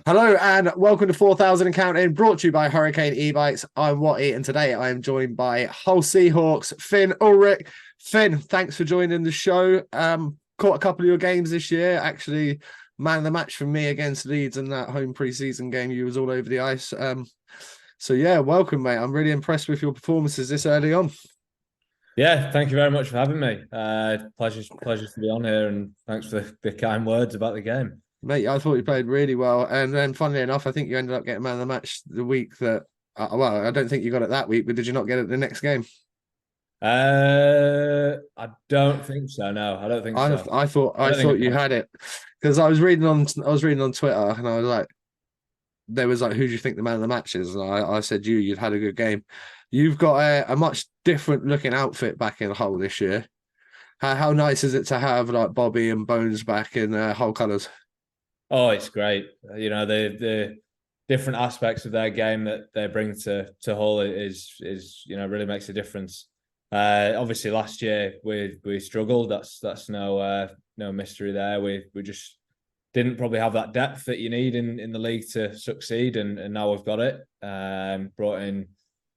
Hello and welcome to 4,000 and Counting, brought to you by Hurricane E-Bikes. I'm Watty, and today I am joined by Hull Seahawks, Finn Ulrick. Finn, thanks for joining the show. Caught a couple of your games this year. Actually, man of the match for me against Leeds in that home pre-season game. You was all over the ice. So yeah, welcome, mate. I'm really impressed with your performances this early on. Yeah, thank you very much for having me. Pleasure to be on here, and thanks for the kind words about the game. Mate, I thought you played really well. And then, funnily enough, I think you ended up getting man of the match the week that, well, I don't think you got it that week, but did you not get it the next game? I don't think so. No, I don't think I so. I thought I I don't think thought you had it because I was reading on Twitter and I was like, there was like, who do you think the man of the match is? And I said you'd had a good game. You've got a much different looking outfit back in Hull this year. How nice is it to have like Bobby and Bones back in Hull colours? Oh, it's great. You know, the different aspects of their game that they bring to Hull is really makes a difference. Obviously, last year we struggled. That's no mystery there. We just didn't probably have that depth that you need in the league to succeed, and now we've got it. Brought in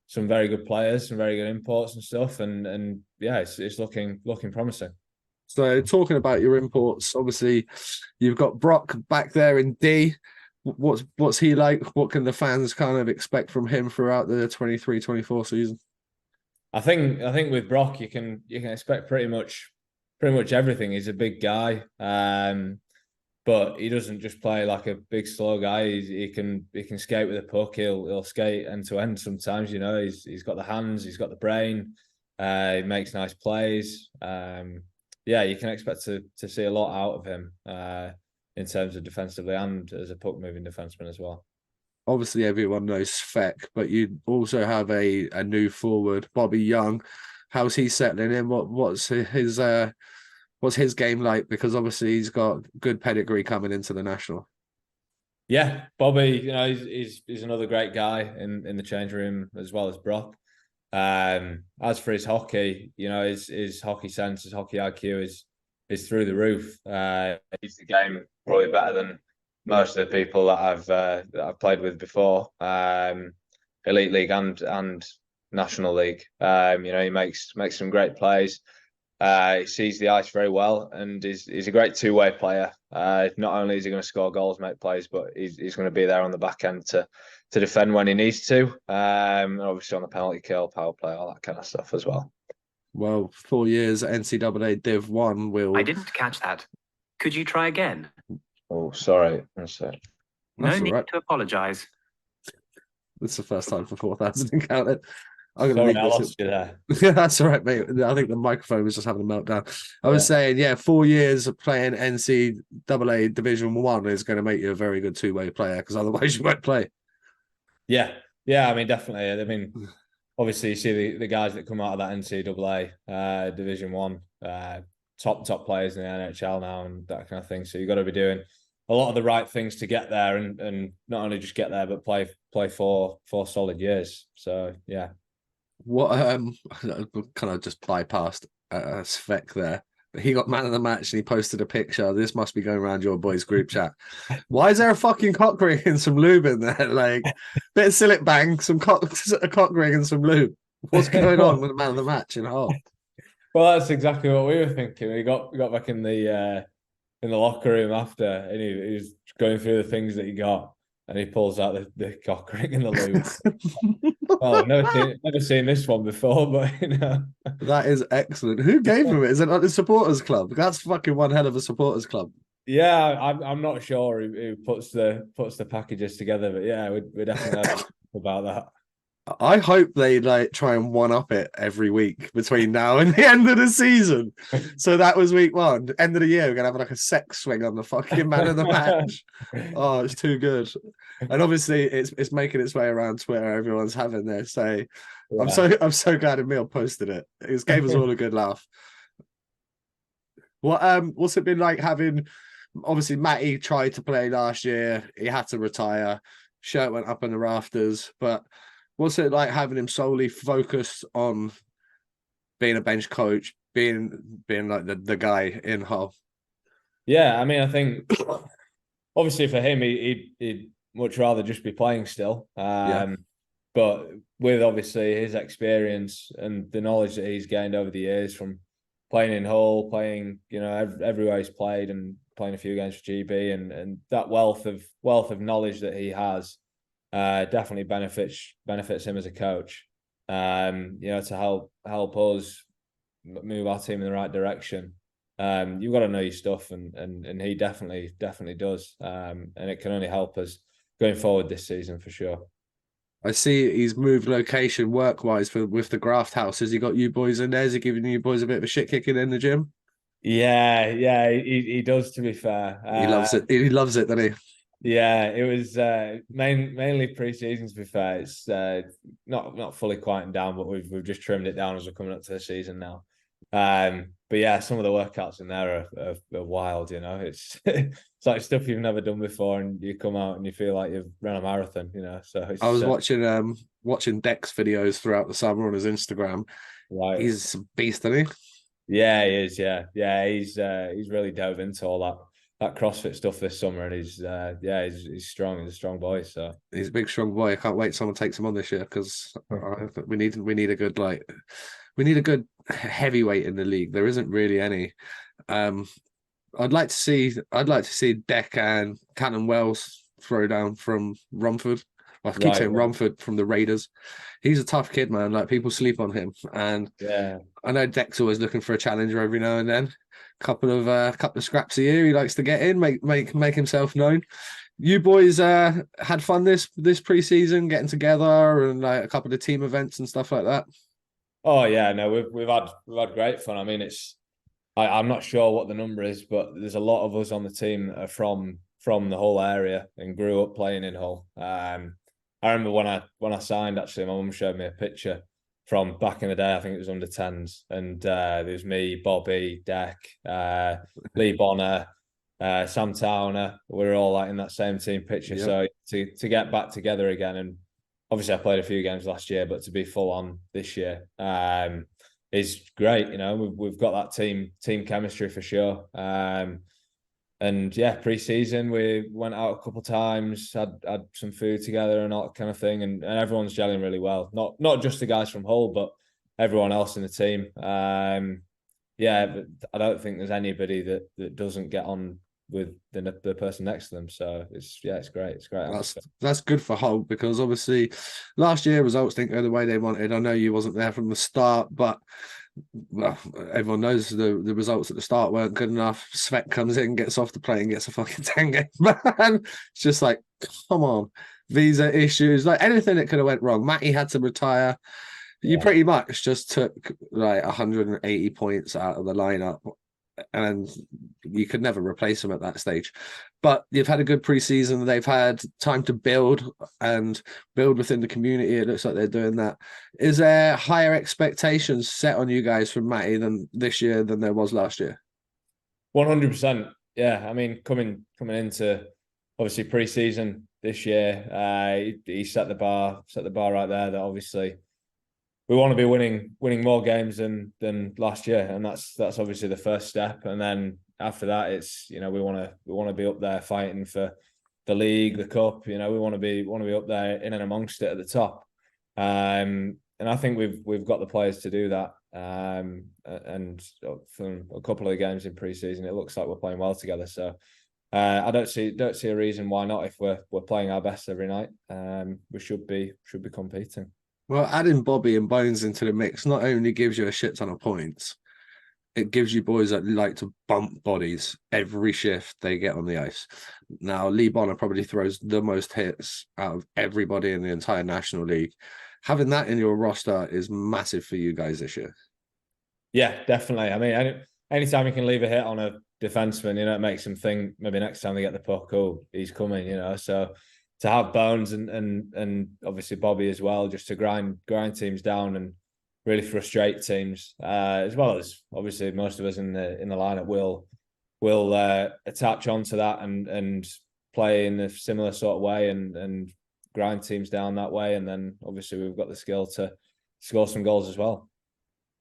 some very good players, some very good imports and stuff, and yeah, it's looking promising. So talking about your imports, obviously you've got Brock back there in D. What's he like? What can the fans kind of expect from him throughout the 23-24 season? I think with Brock you can expect pretty much everything. He's a big guy, but he doesn't just play like a big slow guy. He can skate with a puck. He'll skate end to end. Sometimes he's got the hands, he's got the brain. He makes nice plays. Yeah, you can expect to see a lot out of him in terms of defensively and as a puck moving defenseman as well. Obviously everyone knows Feck, but you also have a new forward, Bobby Young. How's he settling in? What's his game like? Because obviously he's got good pedigree coming into the national. Yeah, Bobby, he's another great guy in the change room as well as Brock. As for his hockey, his hockey sense, his hockey IQ is through the roof. He's the game probably better than most of the people that I've played with before. Elite League and National League. He makes some great plays. He sees the ice very well, and he's a great two-way player. Not only is he going to score goals, make plays, but he's going to be there on the back end to defend when he needs to. And obviously on the penalty kill, power play, all that kind of stuff as well. Well, 4 years NCAA Div 1 I will. didn't catch that. Could you try again? Oh, sorry. That's it. No That's all need right. to apologize. It's the first time for 4,000 encountered. I'm Sorry, going to I leave this. lost you there. Yeah, that's all right, mate. I think the microphone was just having a meltdown. I was Yeah. saying, yeah, 4 years of playing NCAA Division 1 is going to make you a very good two-way player because otherwise you won't play. Yeah, yeah. I mean, definitely. I mean, obviously, you see the guys that come out of that NCAA Division One, top players in the NHL now, and that kind of thing. So you've got to be doing a lot of the right things to get there, and not only just get there, but play four solid years. So yeah. What kind of just bypassed Svek there. But he got man of the match and he posted a picture. This must be going around your boys' group chat. Why is there a fucking cock ring and some lube in there? Like bit of sillet bang, a cock ring and some lube. What's going on with the man of the match in Hull? Well, that's exactly what we were thinking. We got back in the locker room after, and he was going through the things that he got, and he pulls out the cock ring and the lube. Well, I've never seen this one before, but That is excellent. Who gave him it? Is it like the supporters club? That's fucking one hell of a supporters club. Yeah, I'm not sure who puts the packages together, but yeah, we definitely have about that. I hope they like try and one up it every week between now and the end of the season. So that was week 1. End of the year, we're gonna have like a sex swing on the fucking man of the match. Oh, it's too good. And obviously it's making its way around Twitter. Everyone's having their say. Yeah. I'm so glad Emil posted it. It gave us all a good laugh. What's it been like having obviously Matty tried to play last year, he had to retire, shirt went up in the rafters, but what's it like having him solely focused on being a bench coach, being like the guy in Hull? Yeah, I mean, I think obviously for him, he much rather just be playing still. Yeah. But with obviously his experience and the knowledge that he's gained over the years from playing in Hull, playing, everywhere he's played and playing a few games for GB, and that wealth of knowledge that he has definitely benefits him as a coach. To help us move our team in the right direction. You've got to know your stuff, and he definitely does. And it can only help us going forward this season for sure. I see he's moved location work-wise with the Graft House. Has he got you boys in there? Is he giving you boys a bit of a shit kicking in the gym? Yeah, he does, to be fair. He loves it. He loves it, doesn't he? Yeah, it was mainly pre-season, to be fair. It's not fully quieting down, but we've just trimmed it down as we're coming up to the season now. But yeah, some of the workouts in there are wild. It's it's like stuff you've never done before, and you come out and you feel like you've run a marathon. So I was watching Dex videos throughout the summer on his Instagram. right. He's a beast, isn't he? Yeah, he is. Yeah. He's really dove into all that CrossFit stuff this summer, and he's strong. He's a strong boy. So He's a big, strong boy. I can't wait someone takes him on this year, because we need a good heavyweight in the league. There isn't really any. I'd like to see Deck and Cannon Wells throw down from Romford. I keep saying Romford, from the Raiders. He's a tough kid, man. Like, people sleep on him, and yeah. I know Deck's always looking for a challenger every now and then. Couple of scraps a year. He likes to get in, make himself known. You boys had fun this pre-season, getting together, and like a couple of team events and stuff like that. Oh yeah, no, we've had great fun. I mean, I'm not sure what the number is, but there's a lot of us on the team that are from the Hull area and grew up playing in Hull. I remember when I signed, actually, my mum showed me a picture from back in the day. I think it was under 10s, and there was me, Bobby, Deck, Lee Bonner, Sam Towner. We were all like in that same team picture. Yep. So to get back together again, and obviously I played a few games last year, but to be full on this year is great. We've got that team chemistry for sure. And yeah, pre-season we went out a couple of times, had some food together and all that kind of thing, and everyone's gelling really well. Not just the guys from Hull, but everyone else in the team. Yeah, but I don't think there's anybody that doesn't get on with the person next to them. So it's great. It's great. That's good for Hull, because obviously last year results didn't go the way they wanted. I know you wasn't there from the start, but well, everyone knows the results at the start weren't good enough. Svet comes in, gets off the plane, gets a fucking 10-game ban. It's just like, come on, visa issues, like anything that could have went wrong. Matty had to retire. You pretty much just took like 180 points out of the lineup, and you could never replace them at that stage. But you've had a good preseason. They've had time to build within the community. It looks like they're doing that. Is there higher expectations set on you guys from Matty than this year than there was last year? 100%. Yeah, I mean, coming into obviously preseason this year, he set the bar right there. That obviously we want to be winning more games than last year, and that's obviously the first step. And then after that, it's we want to be up there fighting for the league, the cup. We want to be up there in and amongst it at the top. And I think we've got the players to do that. And from a couple of the games in pre-season, it looks like we're playing well together. So I don't see a reason why not. If we're playing our best every night, we should be competing. Well, adding Bobby and Bones into the mix not only gives you a shit ton of points, it gives you boys that like to bump bodies every shift they get on the ice. Now, Lee Bonner probably throws the most hits out of everybody in the entire National League. Having that in your roster is massive for you guys this year. Yeah, definitely. I mean, anytime you can leave a hit on a defenseman, it makes them think maybe next time they get the puck, oh, he's coming, so to have Bones and obviously Bobby as well, just to grind teams down and really frustrate teams, as well as obviously most of us in the lineup will attach onto that and play in a similar sort of way and grind teams down that way. And then obviously we've got the skill to score some goals as well.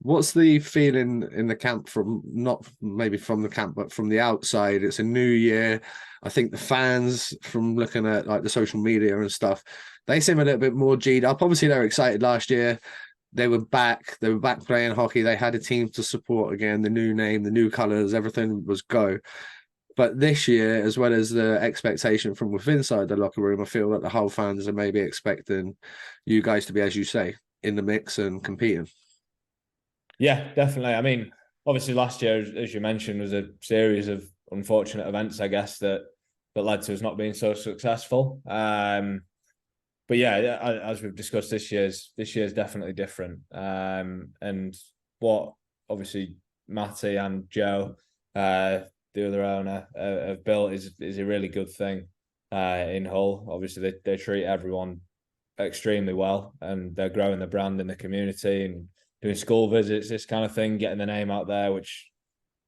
What's the feeling in the camp from, not maybe from the camp, but from the outside? It's a new year. I think the fans, from looking at like the social media and stuff, they seem a little bit more G'd up. Obviously, they were excited last year. They were back. They were back playing hockey. They had a team to support again, the new name, the new colours, everything was go. But this year, as well as the expectation from within inside the locker room, I feel that the whole fans are maybe expecting you guys to be, as you say, in the mix and competing. Yeah, definitely. I mean, obviously last year, as you mentioned, was a series of unfortunate events, I guess, that led to us not being so successful. But yeah, as we've discussed, this year's definitely different. And what obviously Matty and Joe, the other owner, have built is a really good thing in Hull. Obviously, they treat everyone extremely well, and they're growing the brand in the community and doing school visits, this kind of thing, getting the name out there, which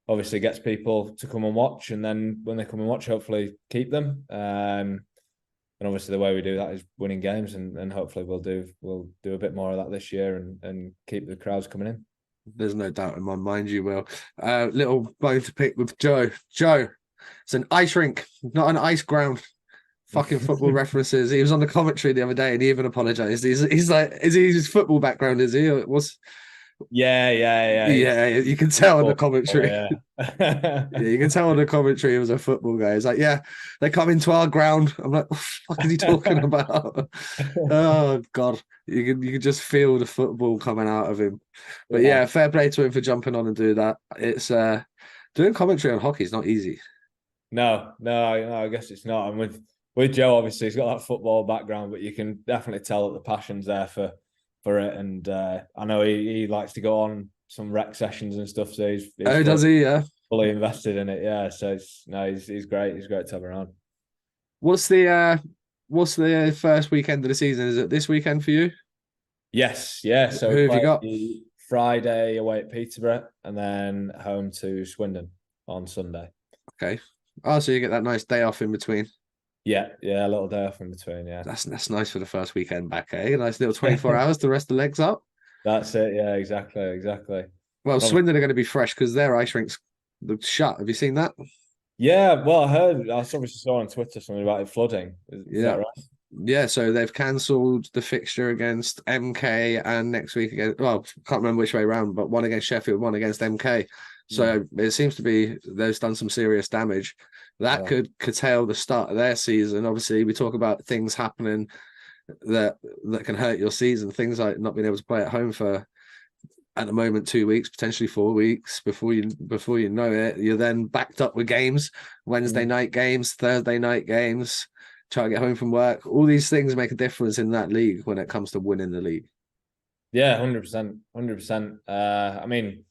obviously gets people to come and watch. And then when they come and watch, hopefully keep them. And obviously the way we do that is winning games, and hopefully we'll do a bit more of that this year and keep the crowds coming in. There's no doubt in my mind you will. Little bone to pick with Joe. Joe, it's an ice rink, not an ice ground. Fucking football references. He was on the commentary the other day and he even apologized. He's like, is he his football background? Is he? What's? Yeah. You can tell on the commentary. Yeah. Yeah, you can tell on the commentary he was a football guy. He's like, yeah, they come into our ground. I'm like, what the fuck is he talking about? Oh God, you can just feel the football coming out of him. But yeah, fair play to him for jumping on and do that. It's doing commentary on hockey is not easy. No, I guess it's not. And with Joe, obviously, he's got that football background, but you can definitely tell that the passion's there for it. And I know he likes to go on some rec sessions and stuff. So he's Oh, does he? Yeah. Fully invested in it. Yeah. So he's great. He's great to have around. What's the first weekend of the season? Is it this weekend for you? Yes. Yeah. So who have you got? Friday away at Peterborough and then home to Swindon on Sunday. Okay. Oh, so you get that nice day off in between. Yeah, a little day off in between. Yeah, that's nice for the first weekend back, eh? A nice little 24 hours to rest the legs up. That's it. Yeah, exactly. Well, Swindon are going to be fresh because their ice rinks looked shut. Have you seen that? Yeah, well, I obviously saw on Twitter something about it flooding. Is that right? Yeah, so they've cancelled the fixture against MK and next week again. Well, can't remember which way around, but one against Sheffield, one against MK. So it seems to be they've done some serious damage. That could curtail the start of their season. Obviously, we talk about things happening that can hurt your season. Things like not being able to play at home for, at the moment, 2 weeks, potentially 4 weeks before you know it. You're then backed up with games, Wednesday night games, Thursday night games. Try to get home from work. All these things make a difference in that league when it comes to winning the league. Yeah, 100%. I mean,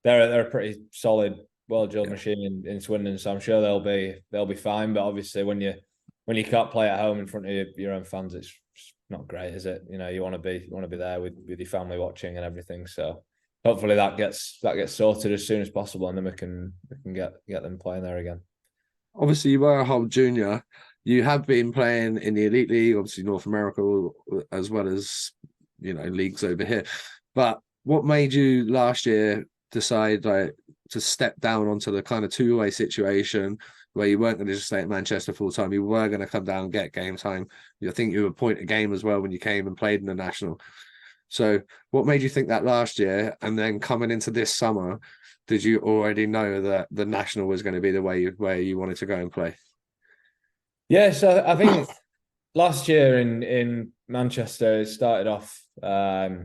they're a pretty solid, well-drilled machine in Swindon, so I'm sure they'll be fine. But obviously, when you can't play at home in front of your own fans, it's not great, is it? You know, you want to be there with your family watching and everything. So hopefully that gets sorted as soon as possible, and then we can get them playing there again. Obviously, you were a Hull junior. You have been playing in the Elite League, obviously North America, as well as leagues over here. But what made you last year decide to step down onto the kind of two-way situation where you weren't going to just stay at Manchester full time? You were going to come down and get game time. I think you were point a game as well when you came and played in the national. So what made you think that last year? And then coming into this summer, did you already know that the national was going to be the way where you wanted to go and play? Yeah, so I think last year in Manchester, it started off, I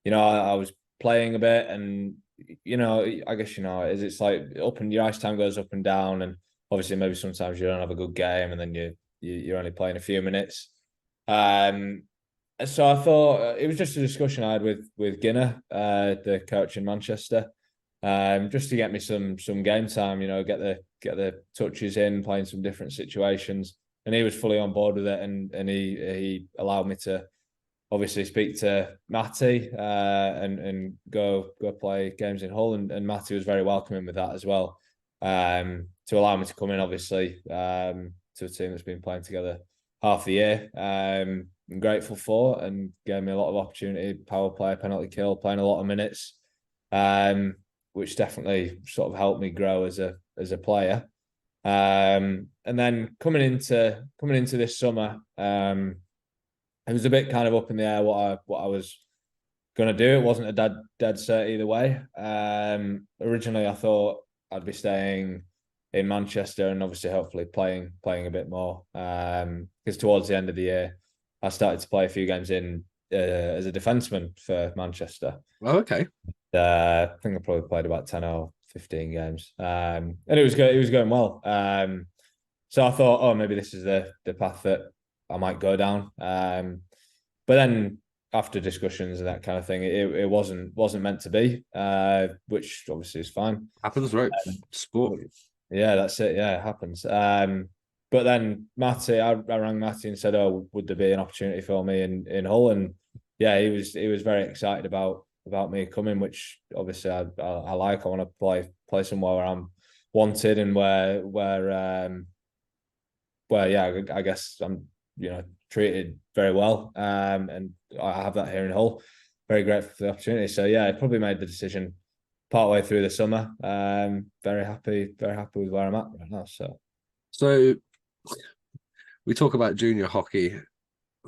was playing a bit, and, I guess, it's like your ice time goes up and down, and obviously maybe sometimes you don't have a good game, and then you're only playing a few minutes. So I thought it was just a discussion I had with Ginner, the coach in Manchester, just to get me some game time, get the touches in, playing some different situations. And he was fully on board with it, and he allowed me to obviously speak to Matty and go play games in Hull, and Matty was very welcoming with that as well, to allow me to come in, obviously, to a team that's been playing together half the year. I'm grateful for, and gave me a lot of opportunity, power play, penalty kill, playing a lot of minutes. which definitely sort of helped me grow as a player. And then coming into this summer, it was a bit kind of up in the air what I was going to do. It wasn't a dead cert either way. Originally, I thought I'd be staying in Manchester and obviously hopefully playing a bit more. Because towards the end of the year, I started to play a few games in as a defenseman for Manchester. Oh, okay. I think I probably played about 10 or 15 games. And it was good. It was going well. So I thought, oh, maybe this is the path that I might go down. But then after discussions and that kind of thing, it wasn't meant to be, which obviously is fine. Happens, right? Sport. Yeah, that's it. Yeah, it happens. But then Matty, I rang Matty and said, "Oh, would there be an opportunity for me in Hull?" And yeah, he was very excited about me coming, which obviously I like. I want to play somewhere where I'm wanted and where yeah, I guess I'm treated very well. And I have that here in Hull. Very grateful for the opportunity. So yeah, I probably made the decision partway through the summer. Very happy with where I'm at right now. So we talk about junior hockey,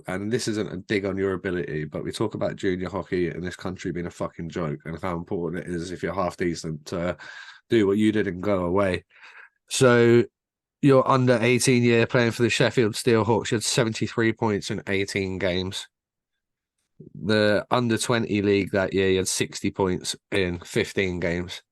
and this isn't a dig on your ability, but we talk about junior hockey in this country being a fucking joke and how important it is if you're half decent to do what you did and go away. So you're under 18 year playing for the Sheffield Steelhawks. You had 73 points in 18 games. The under 20 league that year, you had 60 points in 15 games.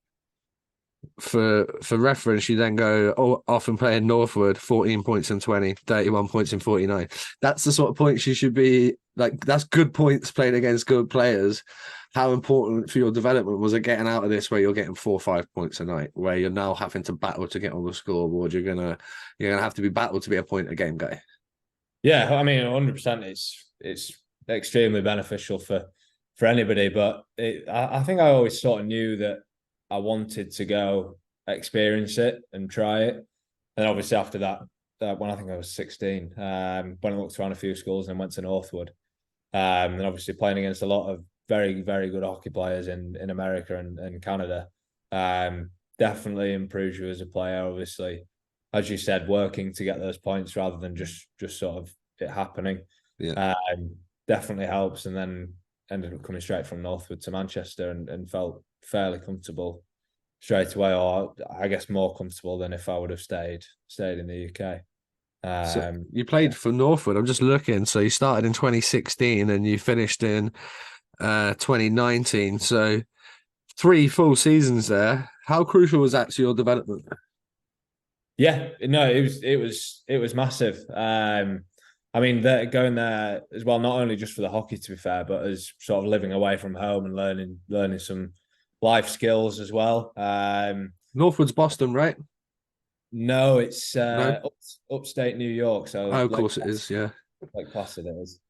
For reference, you then go off and play in Northwood, 14 points in 20, 31 points in 49. That's the sort of points you should be like. That's good points playing against good players. How important for your development was it getting out of this where you're getting 4 or 5 points a night, where you're now having to battle to get on the scoreboard? You're gonna have to be battled to be a point a game guy. Yeah, I mean, 100%. It's extremely beneficial for anybody, but I think I always sort of knew that I wanted to go experience it and try it. And obviously after that when I think I was 16, when I looked around a few schools and went to Northwood, and obviously playing against a lot of very, very good hockey players in America and Canada, definitely improves you as a player. Obviously, as you said, working to get those points rather than just sort of it happening. Yeah. Definitely helps. And then ended up coming straight from Northwood to Manchester and felt fairly comfortable straight away, or I guess more comfortable than if I would have stayed in the UK. So you played for Northwood. I'm just looking. So you started in 2016 and you finished in 2019. So 3 full seasons there. How crucial was that to your development? Yeah, no, it was massive. I mean, going there as well, not only just for the hockey, to be fair, but as sort of living away from home and learning some life skills as well. Northwood's Boston, right? No, it's No? upstate New York. So Oh, of course it is. Yeah. Like Placid it is.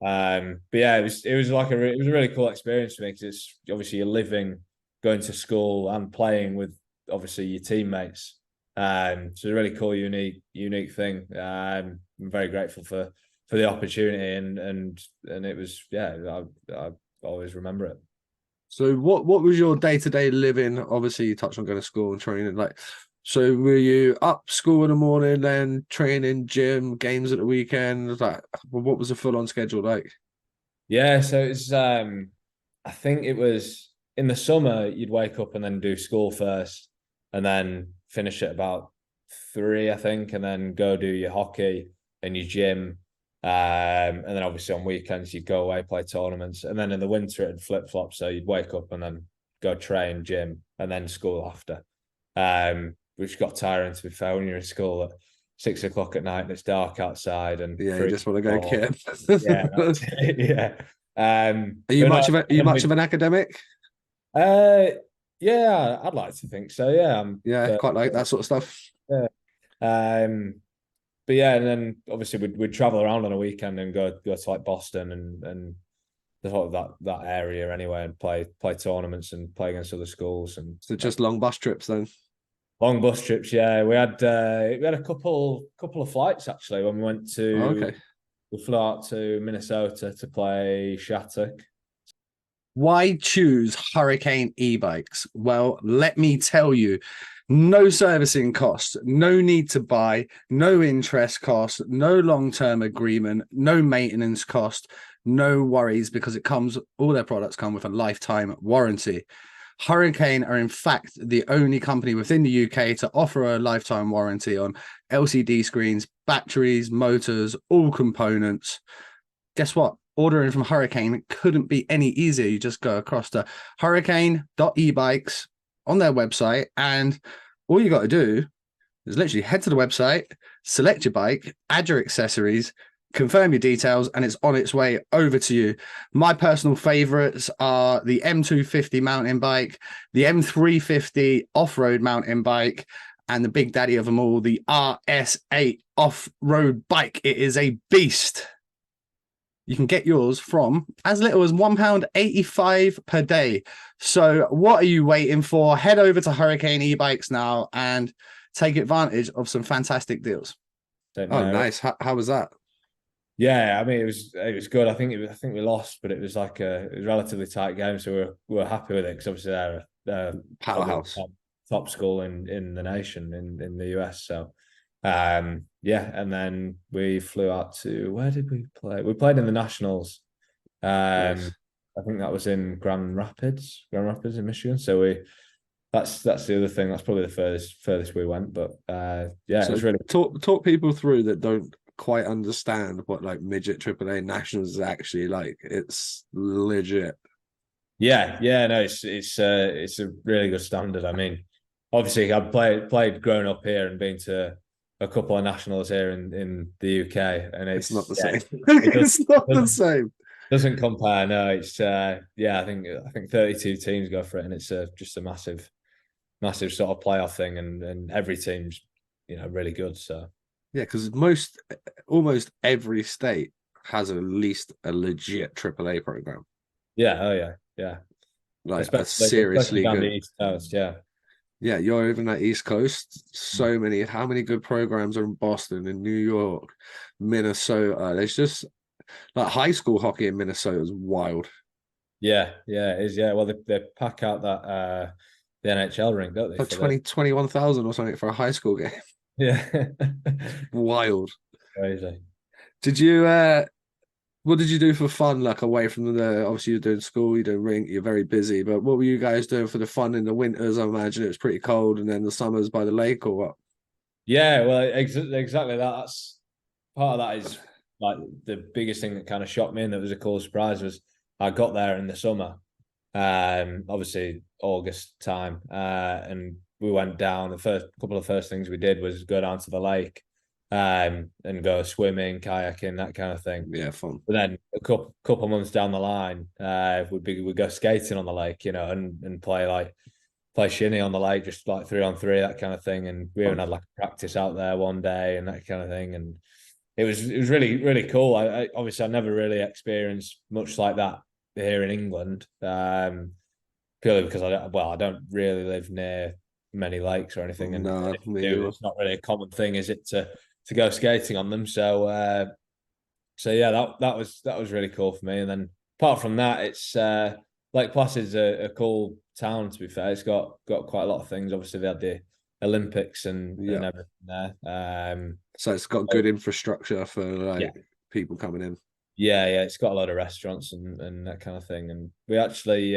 But yeah, it was like it was a really cool experience for me because it's obviously you're living, going to school, and playing with obviously your teammates. So it's a really cool, unique thing. I'm very grateful for the opportunity, and it was I always remember it. So what was your day-to-day living? Obviously, you touched on going to school and training. Like, so were you up school in the morning, then training, gym, games at the weekend? Like, what was the full-on schedule like? Yeah, so it's I think it was in the summer you'd wake up and then do school first, and then finish at about 3, I think, and then go do your hockey and your gym. And then obviously on weekends you'd go away, play tournaments, and then in the winter it'd flip flop. So you'd wake up and then go train, gym, and then school after. Which got tiring, to be fair, when you're in school at 6 o'clock at night and it's dark outside and Yeah, you just want to go kid. Yeah, that's it, yeah. Are you much of an academic? Yeah, I'd like to think so. Yeah, Yeah, quite like that sort of stuff. Yeah. But yeah, and then obviously we'd travel around on a weekend and go to like Boston and the sort of that area anyway, and play tournaments and play against other schools. And so just long bus trips then. Long bus trips, yeah. We had a couple of flights actually when we went to. Oh, okay. We flew out to Minnesota to play Shattuck. Why choose Hurricane e-bikes? Well, let me tell you, no servicing cost, no need to buy, no interest cost, no long-term agreement, no maintenance cost, no worries, because all their products come with a lifetime warranty. Hurricane are in fact the only company within the UK to offer a lifetime warranty on LCD screens, batteries, motors, all components. Guess what? Ordering from Hurricane couldn't be any easier. You just go across to hurricane.ebikes on their website, and all you got to do is literally head to the website, select your bike, add your accessories, confirm your details, and it's on its way over to you. My personal favorites are the M250 mountain bike, the M350 off-road mountain bike, and the big daddy of them all, the RS8 off-road bike. It is a beast. You can get yours from as little as £1.85 per day. So what are you waiting for? Head over to Hurricane e-bikes now and take advantage of some fantastic deals. Nice. How was that? Yeah, I mean it was good. I think we lost, but it was like it was a relatively tight game, so we were happy with it because obviously they're powerhouse, top school in the nation in the US. So yeah, and then we flew out to, where did we play? We played in the Nationals. Nice. I think that was in Grand Rapids in Michigan. So that's the other thing. That's probably the furthest we went. But yeah, so it was really talk people through that don't quite understand what like midget AAA Nationals is actually like. It's legit. Yeah, no, it's a really good standard. I mean, obviously I've played growing up here and been to a couple of nationals here in the UK, and it's not the same. It's not the same. Doesn't compare. No, it's yeah. I think 32 teams go for it, and it's just a massive sort of playoff thing, and every team's really good. So yeah, because almost every state has at least a legit AAA program. Yeah. Oh yeah. Like seriously down good. The East Coast, yeah. Yeah, you're over in that East Coast. How many good programs are in Boston, in New York, Minnesota? There's just like high school hockey in Minnesota is wild. Yeah, it is. Yeah, well, they pack out that the NHL rink, don't they? Like 21,000 or something for a high school game. Yeah, wild, crazy. Did you? What did you do for fun? Like away from obviously you're doing school, you're doing rink, you're very busy. But what were you guys doing for the fun in the winters? I imagine it was pretty cold, and then the summers by the lake, or what? Yeah, well, exactly that. That's part of that is like the biggest thing that kind of shocked me, and that was a cool surprise was I got there in the summer, obviously August time, and we went down. The first things we did was go down to the lake. And go swimming, kayaking, that kind of thing. Yeah, fun. But then a couple months down the line, we'd go skating on the lake, and play shinny on the lake, just like 3-on-3, that kind of thing. And we even had like practice out there one day and that kind of thing. And it was really, really cool. I obviously I never really experienced much like that here in England, purely because I don't really live near many lakes or anything. And no, it's not really a common thing, is it, to go skating on them? So yeah, that was really cool for me. And then apart from that, it's Lake Placid's a cool town, to be fair. It's got quite a lot of things. Obviously they had the Olympics and everything there. So it's got good infrastructure for people coming in. Yeah, it's got a lot of restaurants and that kind of thing. And we actually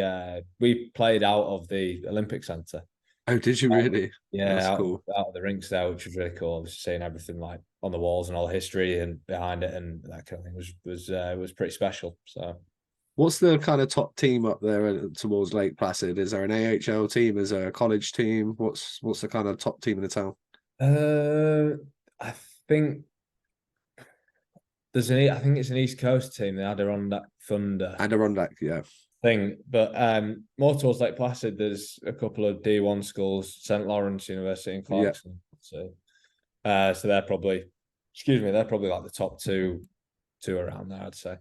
we played out of the Olympic Centre. Oh, did you really? Yeah, cool. Out of the rinks there, which was really cool. Obviously seeing everything like on the walls and all the history and behind it and that kind of thing was pretty special. So, what's the kind of top team up there towards Lake Placid? Is there an AHL team? Is there a college team? What's the kind of top team in the town? I think I think it's an East Coast team, the Adirondack Thunder. Adirondack, yeah. Thing, but more towards Lake Placid, there's a couple of D1 schools, St. Lawrence University and Clarkson. So they're probably like the top two around there, I'd say.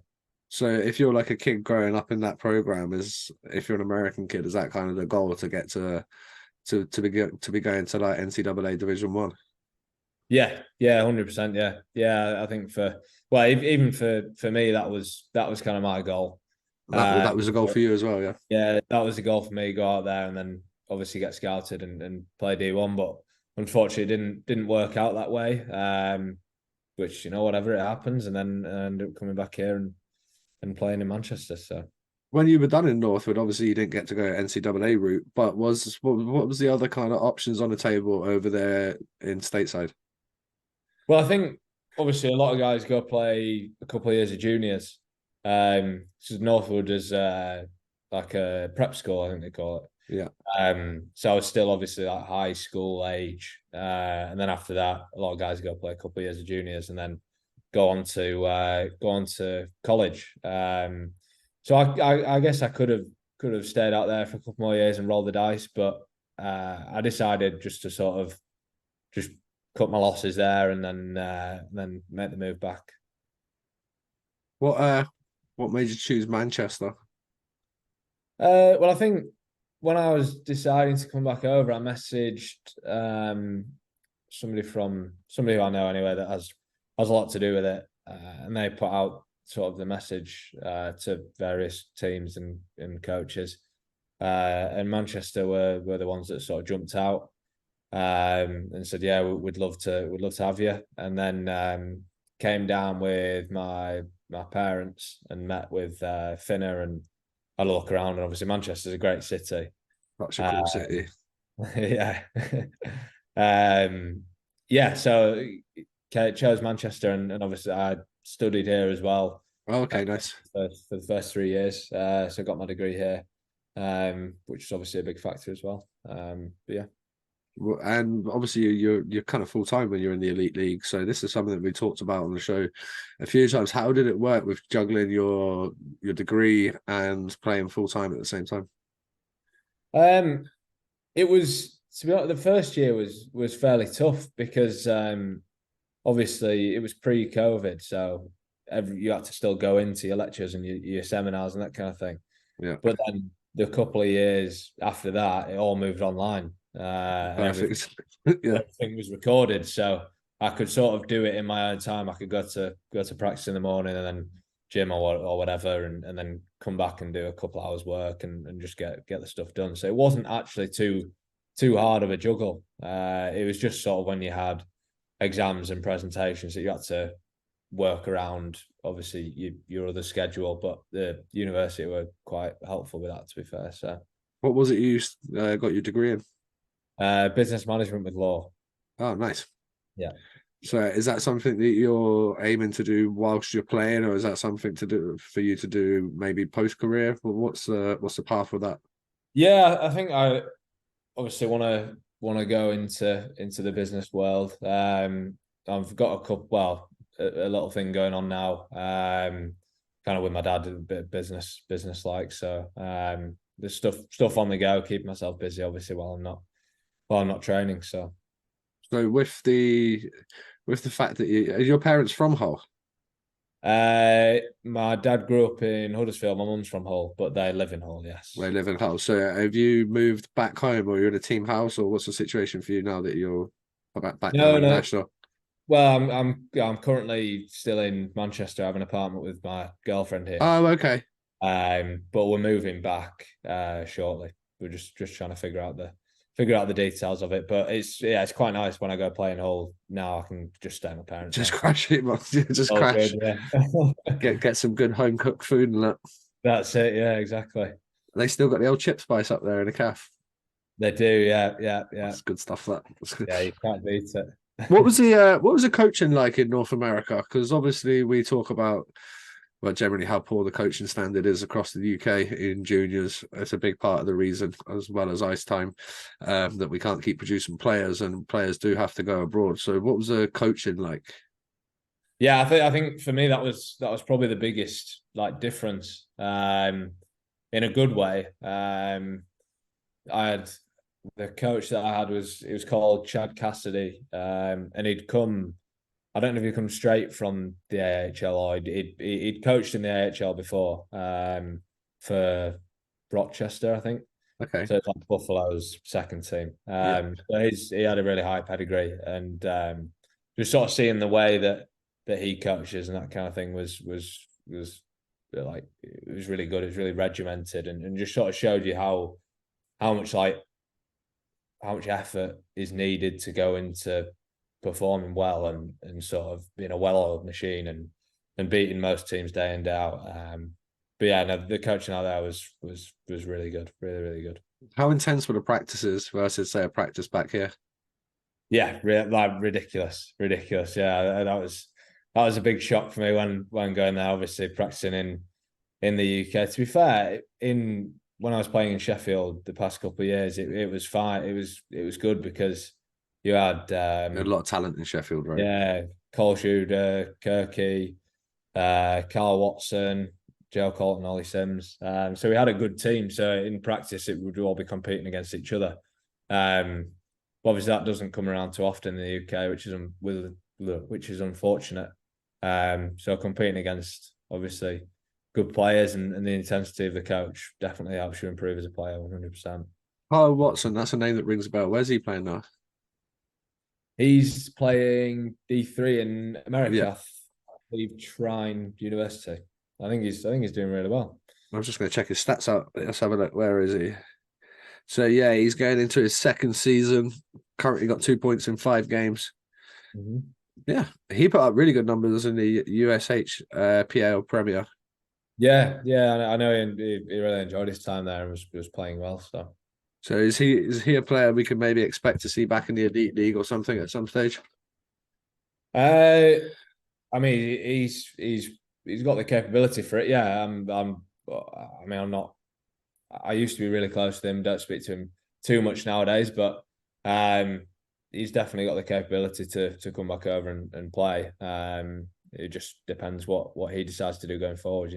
So if you're like a kid growing up in that program, if you're an American kid, is that kind of the goal to get to be going to like NCAA Division 1? Yeah, 100%. Yeah. I think even for me, that was kind of my goal. That was a goal for you as well, yeah. Yeah, that was the goal for me. Go out there and then obviously get scouted and play D1, but unfortunately it didn't work out that way. Which, whatever, it happens, and then I ended up coming back here and playing in Manchester. So When you were done in Northwood, obviously you didn't get to go NCAA route, but what was the other kind of options on the table over there in stateside? well, I think obviously a lot of guys go play a couple of years of juniors. So Northwood is like a prep school, I think they call it. Yeah. So I was still obviously like high school age, and then after that, a lot of guys go play a couple of years of juniors and then go on to college. So I guess I could have stayed out there for a couple more years and rolled the dice, but I decided just to sort of just cut my losses there and then make the move back. What made you choose Manchester? Well, I think when I was deciding to come back over, I messaged somebody who I know anyway that has a lot to do with it, and they put out sort of the message to various teams and coaches, and Manchester were the ones that sort of jumped out and said, "Yeah, we'd love to have you," and then came down with my parents and met with Finna and had a look around, and obviously Manchester's a great city. Such a cool city. Yeah. Yeah, so chose Manchester and obviously I studied here as well. Oh, okay, nice. For the first 3 years. So I got my degree here, which is obviously a big factor as well. But yeah. And obviously you're kind of full time when you're in the elite league. So this is something that we talked about on the show a few times. How did it work with juggling your degree and playing full time at the same time? It was, to be honest, the first year was fairly tough because obviously it was pre-COVID, so you had to still go into your lectures and your seminars and that kind of thing. Yeah. But then the couple of years after that, it all moved online. Perfect. Everything was recorded, so I could sort of do it in my own time. I could go to practice in the morning and then gym or whatever, and then come back and do a couple of hours work and just get the stuff done. So it wasn't actually too hard of a juggle. It was just sort of when you had exams and presentations that you had to work around, obviously your other schedule, but the university were quite helpful with that, to be fair. So what was it you got your degree in? Business management with law. Oh, nice. Yeah. So is that something that you're aiming to do whilst you're playing, or is that something to do for you to do maybe post career? What's the path with that? Yeah, I think I obviously want to go into the business world. I've got a little thing going on now. Kind of with my dad, a bit of business like. So there's stuff on the go, keeping myself busy, obviously while I'm not training. So with the fact that are your parents from Hull? My dad grew up in Huddersfield. My mum's from Hull, but they live in Hull. Yes, They live in Hull. So have you moved back home, or you're in a team house, or what's the situation for you now that you're back down national? Well, I'm currently still in Manchester. I have an apartment with my girlfriend here. Oh, okay. But we're moving back shortly. We're just trying to figure out the details of it. But it's quite nice when I go play in Hull now. I can just stay at my parents' Just house. crash it, just crash. Good, yeah. get some good home cooked food and that. That's it. Yeah, exactly. They still got the old chip spice up there in the calf. They do. Yeah. That's good stuff. That. Yeah, you can't beat it. What was the coaching like in North America? Because obviously we talk about generally how poor the coaching standard is across the UK in juniors. It's a big part of the reason, as well as ice time, that we can't keep producing players, and players do have to go abroad. So what was the coaching like? Yeah, I think for me that was probably the biggest difference, in a good way. I had the coach that I had was called Chad Cassidy, and he'd come. I don't know if he'd come straight from the AHL or he'd coached in the AHL before, for Rochester, I think. Okay. So it's like Buffalo's second team. So he had a really high pedigree, and just sort of seeing the way that he coaches and that kind of thing was like it was really good. It was really regimented, and just sort of showed you how much effort is needed to go into performing well and sort of being a well-oiled machine and beating most teams day in day out. But yeah, no, the coaching out there was really good, really good. How intense were the practices versus say a practice back here? Yeah, like ridiculous. Yeah, that was a big shock for me when going there. Obviously, practicing in the UK. To be fair, when I was playing in Sheffield the past couple of years, it was fine. It was good because you had A lot of talent in Sheffield, right? Yeah, Cole Shooter, Kirky, Carl Watson, Joe Colton, Ollie Sims. So we had a good team. So in practice, it would all be competing against each other. Obviously, that doesn't come around too often in the UK, which is unfortunate. So competing against obviously good players and the intensity of the coach definitely helps you improve as a player, 100%. Carl Watson, that's a name that rings a bell. Where's he playing now? He's playing D3 in America. Yeah. I believe Trine University. I think he's doing really well. I'm just going to check his stats out. Let's have a look. Where is he? So yeah, he's going into his second season. Currently got 2 points in 5 games. Mm-hmm. Yeah, he put up really good numbers in the USH PAL Premier. Yeah, I know he really enjoyed his time there and was playing well. So is he a player we could maybe expect to see back in the Elite League or something at some stage? I mean, he's got the capability for it. Yeah, I'm not. I used to be really close to him. Don't speak to him too much nowadays, but he's definitely got the capability to come back over and play. It just depends what he decides to do going forward.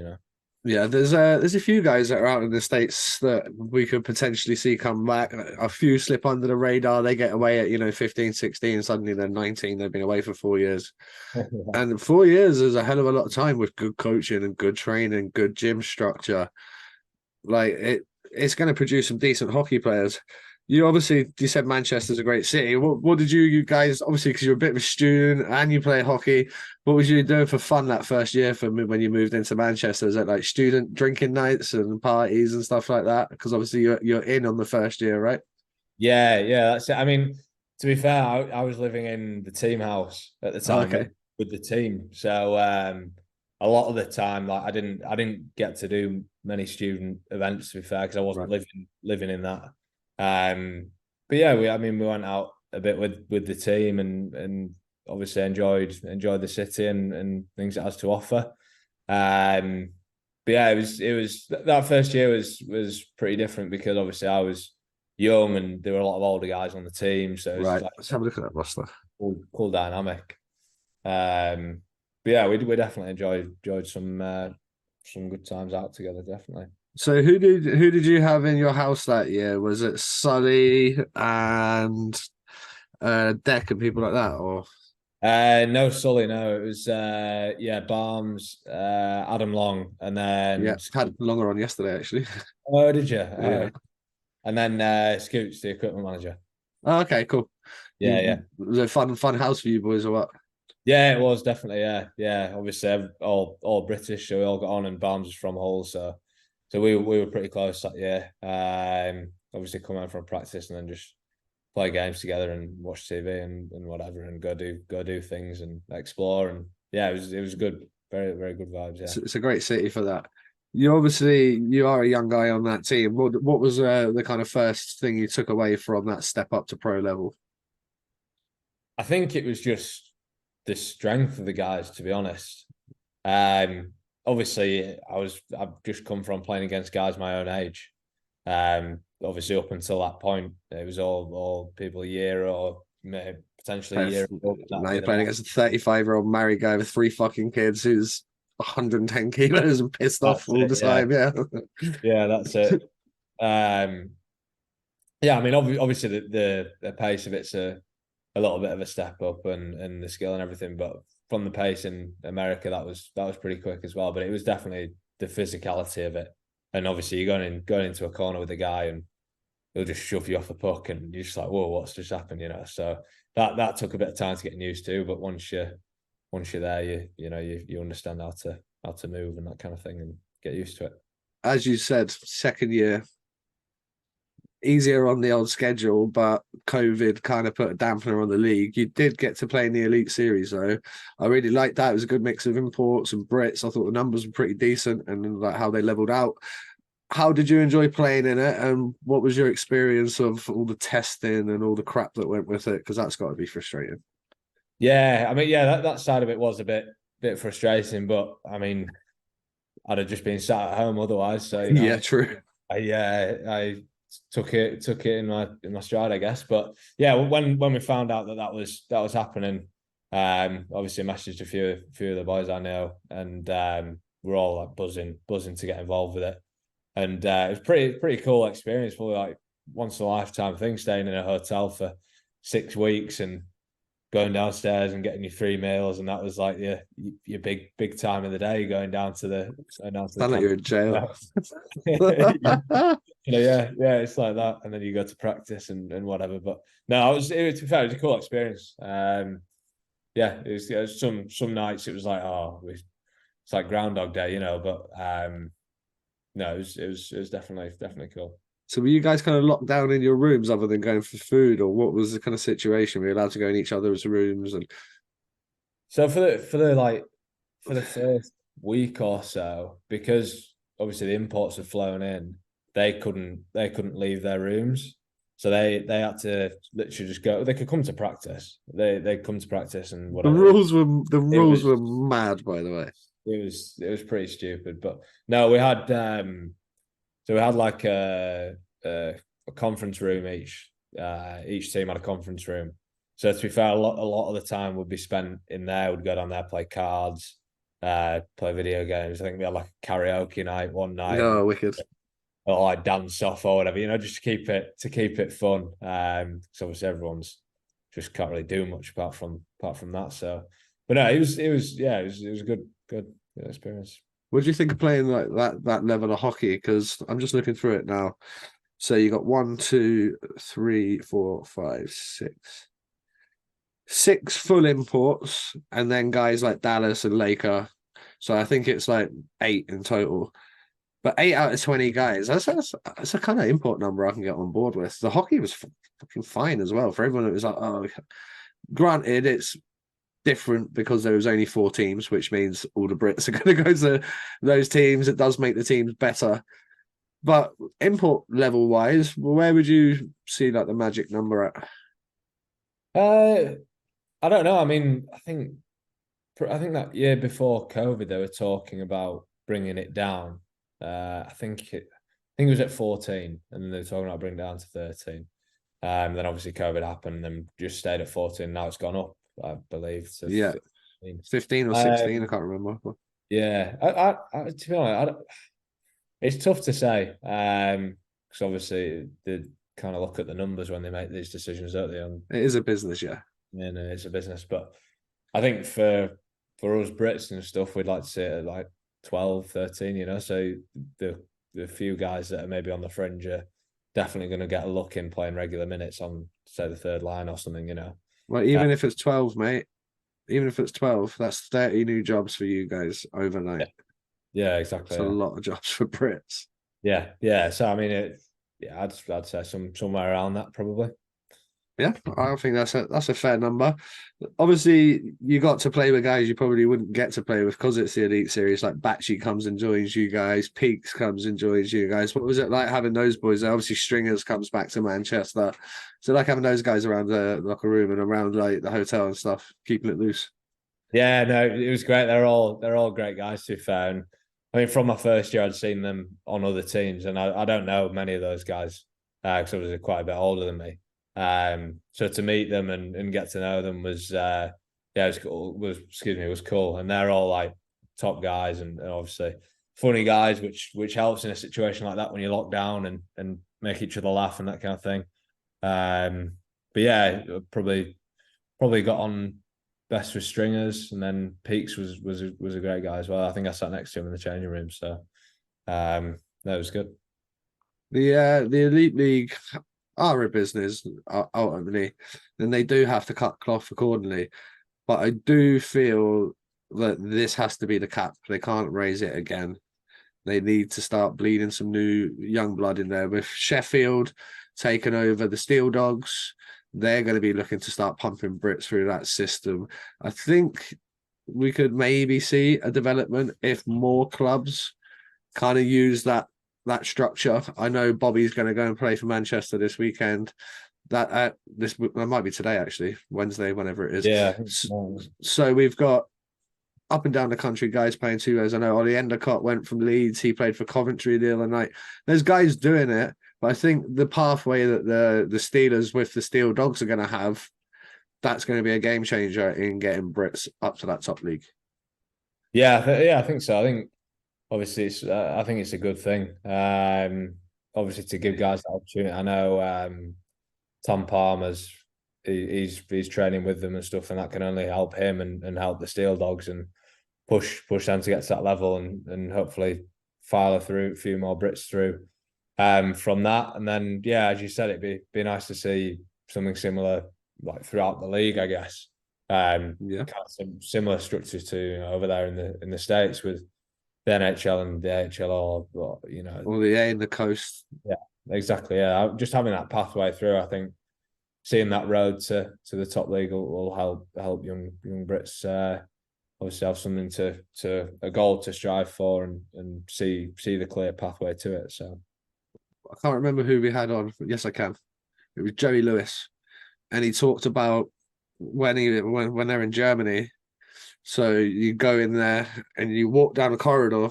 Yeah, there's a few guys that are out in the States that we could potentially see come back. A few slip under the radar. They get away at 15, 16. Suddenly they're 19. They've been away for 4 years. And 4 years is a hell of a lot of time with good coaching and good training, good gym structure. Like it's going to produce some decent hockey players. You said Manchester's a great city. What did you guys, obviously because you're a bit of a student and you play hockey, what was you doing for fun that first year for when you moved into Manchester? Is it like student drinking nights and parties and stuff like that? Because obviously you're in on the first year, right? Yeah, that's it. I mean, to be fair, I was living in the team house at the time with the team, so a lot of the time, like I didn't get to do many student events. To be fair, because I wasn't living in that. But yeah, we went out a bit with the team and obviously enjoyed the city and things it has to offer. But yeah, it was that first year was pretty different because obviously I was young and there were a lot of older guys on the team, so it was Let's have a look at that roster. Cool dynamic. But yeah, we definitely enjoyed some good times out together, definitely. So who did you have in your house that year? Was it Sully and Deck and people like that, or? No, Sully. No, it was Barnes, Adam Long, and then had Longer on yesterday actually. Oh, did you? Yeah. And then Scoots, the equipment manager. Oh, okay, cool. Yeah. Was it fun house for you boys or what? Yeah, it was definitely. Yeah. Obviously, all British, so we all got on, and Barnes was from Hull, so we were pretty close that year. Obviously, come out from practice and then just play games together and watch TV and whatever, and go do things and explore. And yeah, it was good, very very good vibes. Yeah, it's a great city for that. You are a young guy on that team. What was the kind of first thing you took away from that step up to pro level? I think it was just the strength of the guys, to be honest. Obviously, I've just come from playing against guys my own age. Obviously, up until that point, it was all people a year or maybe potentially a year. Now you're playing against a 35-year-old married guy with 3 fucking kids who's 110 kilos and pissed off all the time. Yeah, that's it. Yeah, I mean, obviously the pace of it's a little bit of a step up and the skill and everything, but from the pace in America, that was pretty quick as well. But it was definitely the physicality of it, and obviously you're going into a corner with a guy and he'll just shove you off the puck, and you're just like, whoa, what's just happened, So that took a bit of time to get used to, but once you're there, you understand how to move and that kind of thing, and get used to it. As you said, second year, easier on the old schedule, but COVID kind of put a dampener on the league. You did get to play in the Elite Series, though. I really liked that. It was a good mix of imports and Brits. I thought the numbers were pretty decent, and like how they leveled out. How did you enjoy playing in it, and what was your experience of all the testing and all the crap that went with it? Because that's got to be frustrating. Yeah, I mean, yeah, that side of it was a bit frustrating, but I mean, I'd have just been sat at home otherwise. So yeah, true. I took it in my stride, I guess. But yeah, when we found out that was happening, obviously messaged a few of the boys I know, and we're all like buzzing to get involved with it. And it was pretty cool experience, probably like once in a lifetime thing, staying in a hotel for 6 weeks and going downstairs and getting your 3 meals, and that was like your big time of the day, going down to the Sound like you're in jail. Yeah, it's like that, and then you go to practice and whatever. But no, it was a cool experience. Yeah, it was some nights it was like, it's like Groundhog Day, but no, it was definitely cool. So were you guys kind of locked down in your rooms other than going for food, or what was the kind of situation? Were you allowed to go in each other's rooms? And so for the first week or so, because obviously the imports had flown in, they couldn't leave their rooms. So they had to literally just go. They could come to practice. They come to practice and whatever. The rules were mad, by the way. It was pretty stupid. But no, we had so we had like a conference room each. Each team had a conference room. So to be fair, a lot of the time would be spent in there. We'd go down there, play cards, play video games. I think we had like a karaoke night one night. Oh, wicked. Or like dance off or whatever, just to keep it fun. So obviously everyone's just can't really do much apart from that. So, but no, it was a good experience. What do you think of playing like that level of hockey? Because I'm just looking through it now. So you got 1, 2, 3, 4, 5, 6 full imports, and then guys like Dallas and Laker. So I think it's like 8 in total. But 8 out of 20 guys, that's a kind of import number I can get on board with. The hockey was fucking fine as well. For everyone, it was like, granted, it's different because there was only 4 teams, which means all the Brits are going to go to those teams. It does make the teams better. But import level wise, where would you see like the magic number at? I don't know. I mean, I think that year before COVID, they were talking about bringing it down. I think it was at 14, and they were talking about bringing it down to 13. Then obviously COVID happened, and then just stayed at 14. Now it's gone up, I believe. To 15 or 16. I can't remember. Yeah, I to be honest, it's tough to say. Because obviously they kind of look at the numbers when they make these decisions, don't they? It is a business, yeah. Yeah, no, it's a business, but I think for us Brits and stuff, we'd like to see it at like 12, 13, so the few guys that are maybe on the fringe are definitely going to get a look in playing regular minutes on, say, the third line or something, Well, even if it's 12, mate, even if it's 12, that's 30 new jobs for you guys overnight. Yeah, exactly. It's a lot of jobs for Brits. Yeah. So I mean, I'd say somewhere around that probably. Yeah, I think that's a fair number. Obviously, you got to play with guys you probably wouldn't get to play with because it's the Elite Series. Like Batchy comes and joins you guys, Peaks comes and joins you guys. What was it like having those boys? Obviously, Stringers comes back to Manchester. So like having those guys around the locker room and around like the hotel and stuff, keeping it loose. Yeah, no, it was great. They're all great guys, to be fair. And I mean, from my first year, I'd seen them on other teams, and I don't know many of those guys because I was quite a bit older than me. So to meet them and get to know them was cool. Was cool, and they're all like top guys and obviously funny guys, which helps in a situation like that when you're locked down and make each other laugh and that kind of thing. But yeah, probably got on best with Stringers, and then Peaks was a great guy as well. I think I sat next to him in the changing room, so that was good. The Elite League are a business ultimately, and they do have to cut cloth accordingly. But I do feel that this has to be the cap. They can't raise it again. They need to start bleeding some new young blood in there. With Sheffield taking over the Steel Dogs, they're going to be looking to start pumping Brits through that system. I think we could maybe see a development if more clubs kind of use that structure. I know Bobby's going to go and play for Manchester this weekend. That might be today, actually, Wednesday, whenever it is. Yeah. So we've got up and down the country guys playing 2 years. I know Ollie Endicott went from Leeds. He played for Coventry the other night. There's guys doing it, but I think the pathway that the Steelers with the Steel Dogs are going to have, that's going to be a game changer in getting Brits up to that top league. Yeah, I think so. I think obviously I think it's a good thing. Obviously to give guys that opportunity. I know Tom Palmer's he's training with them and stuff, and that can only help him and help the Steel Dogs and push them to get to that level and hopefully file through a few more Brits through from that. And then as you said, it'd be nice to see something similar like throughout the league, I guess. Kind of some similar structures to over there in the States with the NHL and the AHL or the A and the coast. Yeah, exactly. Yeah, just having that pathway through, I think seeing that road to the top league will help young Brits obviously have something to a goal to strive for and see the clear pathway to it. So I can't remember who we had on. Yes, I can. It was Joey Lewis, and he talked about when they're in Germany. So you go in there and you walk down a corridor,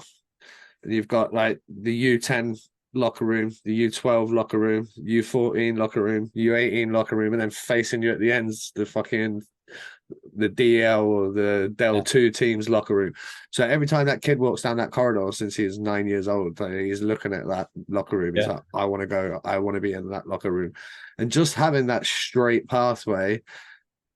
and you've got like the U10 locker room, the U12 locker room, U14 locker room, U18 locker room, and then facing you at the ends, the DL or the Del 2 team's locker room. So every time that kid walks down that corridor since he was 9 years old, he's looking at that locker room. He's like, I want to go, I want to be in that locker room. And just having that straight pathway,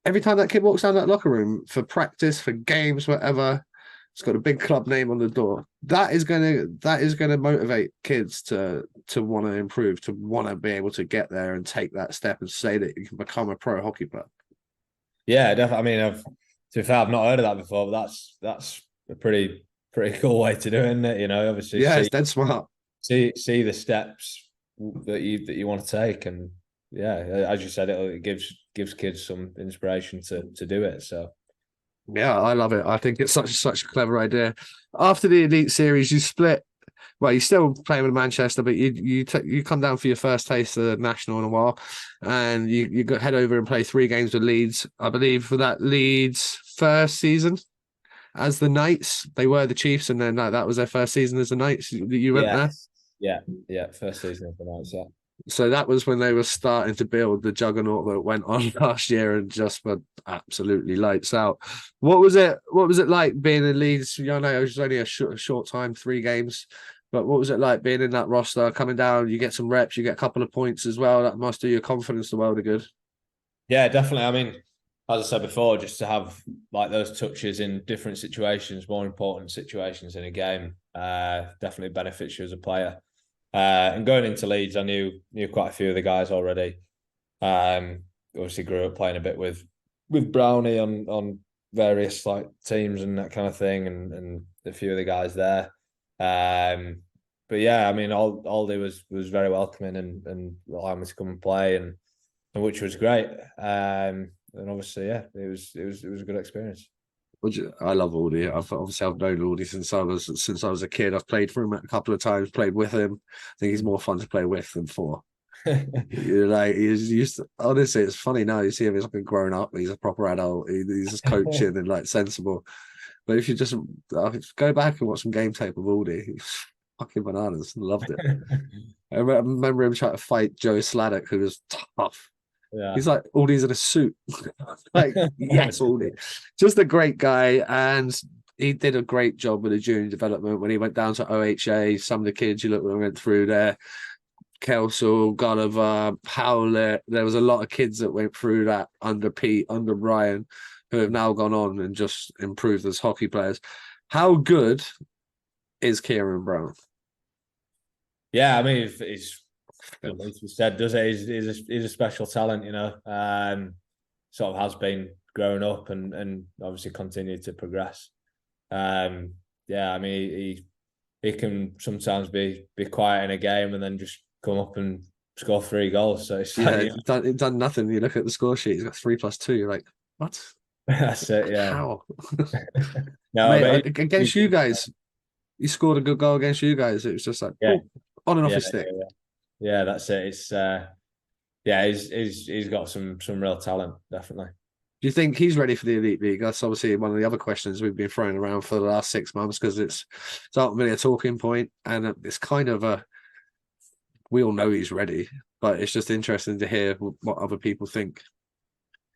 every time that kid walks down that locker room for practice, for games, whatever, it's got a big club name on the door. That is gonna motivate kids to want to improve, to want to be able to get there and take that step and say that you can become a pro hockey player. Yeah, definitely. I mean, to be fair, I've not heard of that before, but that's a pretty cool way to do it, isn't it? Obviously, it's dead smart. See the steps that you want to take, and as you said, it gives kids some inspiration to do it. So. Yeah, I love it. I think it's such a clever idea. After the Elite Series, you split. Well, you're still playing with Manchester, but you come down for your first taste of the national in a while, and you head over and play 3 games with Leeds. I believe for that Leeds first season as the Knights, they were the Chiefs, and then that was their first season as the Knights. You went there. Yeah, first season of the Knights. Yeah. So that was when they were starting to build the juggernaut that went on last year and just were absolutely lights out. What was it like being in Leeds? I know it was only a short time, 3 games, but what was it like being in that roster, coming down? You get some reps, you get a couple of points as well. That must do your confidence the world of good. Yeah, definitely. I mean, as I said before, just to have like those touches in different situations, more important situations in a game, definitely benefits you as a player. And going into Leeds, I knew quite a few of the guys already. Obviously grew up playing a bit with Brownie on various like teams and that kind of thing, and a few of the guys there. But yeah, I mean, Aldi was very welcoming and allowed me to come and play, and which was great. And obviously, it was a good experience. I love Aldi. I've known Aldi since I was a kid. I've played for him a couple of times, played with him. I think he's more fun to play with than for. He's used to, honestly, it's funny now. You see him, he's like a grown up. He's a proper adult. He's just coaching and like sensible. But if you just go back and watch some game tape of Aldi, he's fucking bananas. Loved it. I remember him trying to fight Joe Sladek, who was tough. Yeah. He's like, Aldi's in a suit. Like, yes, Aldi. Just a great guy. And he did a great job with the junior development when he went down to OHA. Some of the kids you look went through there. Kelsall, Gulliver, Howlett. There was a lot of kids that went through that under Pete, under Brian, who have now gone on and just improved as hockey players. How good is Kieran Brown? Yeah, I mean, he's like you said, does it? He's a special talent, sort of has been growing up and obviously continued to progress. I mean, he can sometimes be quiet in a game and then just come up and score 3 goals. So it's like, it's done nothing. You look at the score sheet; he's got 3+2. You're like, what? that's it. Yeah. How? No, Mate, against you guys, he scored a good goal against you guys. It was just like, yeah, on and off yeah, his stick. yeah, that's it. It's he's got some real talent, definitely. Do you think he's ready for the Elite League? That's obviously one of the other questions we've been throwing around for the last 6 months because it's ultimately a talking point, and it's kind of we all know he's ready, but it's just interesting to hear what other people think.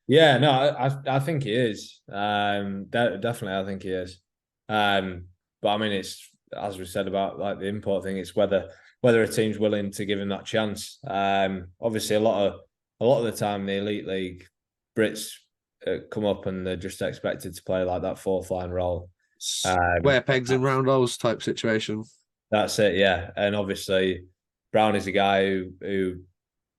Yeah, no, I think he is. Definitely, I think he is. But I mean, it's as we said about like the import thing. It's whether a team's willing to give him that chance. Obviously, a lot of the time, the Elite League Brits come up and they're just expected to play like that fourth line role. Square pegs in round holes type situation. That's it, yeah. And obviously, Brown is a guy who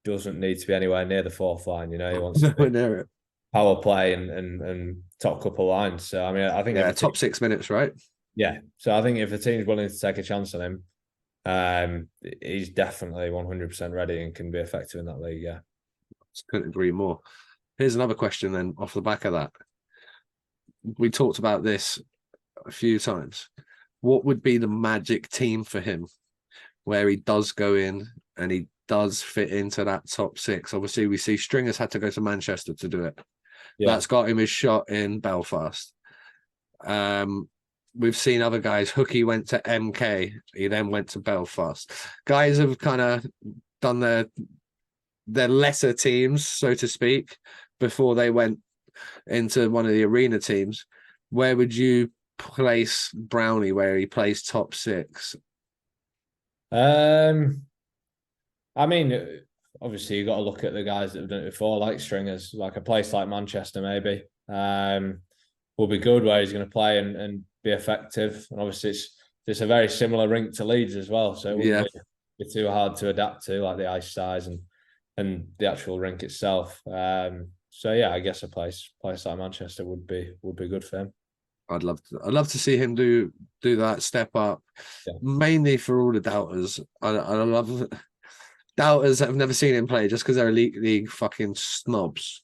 doesn't need to be anywhere near the fourth line. You know, he wants to be near it. Power play and top couple lines. So I mean, I think top 6 minutes, right? Yeah. So I think if the team's willing to take a chance on him, he's definitely 100% ready and can be effective in that league. Yeah. Couldn't agree more. Here's another question then off the back of that. We talked about this a few times. What would be the magic team for him where he does go in and he does fit into that top 6? Obviously, we see Stringer's had to go to Manchester to do it. Yeah. That's got him his shot in Belfast. We've seen other guys. Hookie went to MK. He then went to Belfast. Guys have kind of done their lesser teams, so to speak, before they went into one of the arena teams. Where would you place Brownie where he plays top 6? I mean, obviously you've got to look at the guys that have done it before, like Stringers, like a place like Manchester maybe. Will be good where he's going to play and be effective. And obviously it's a very similar rink to Leeds as well, so it wouldn't be too hard to adapt to, like the ice size and the actual rink itself. So yeah, I guess a place like Manchester would be good for him. I'd love to see him do that step up, mainly for all the doubters. I love doubters that have never seen him play just because they're Elite League fucking snobs,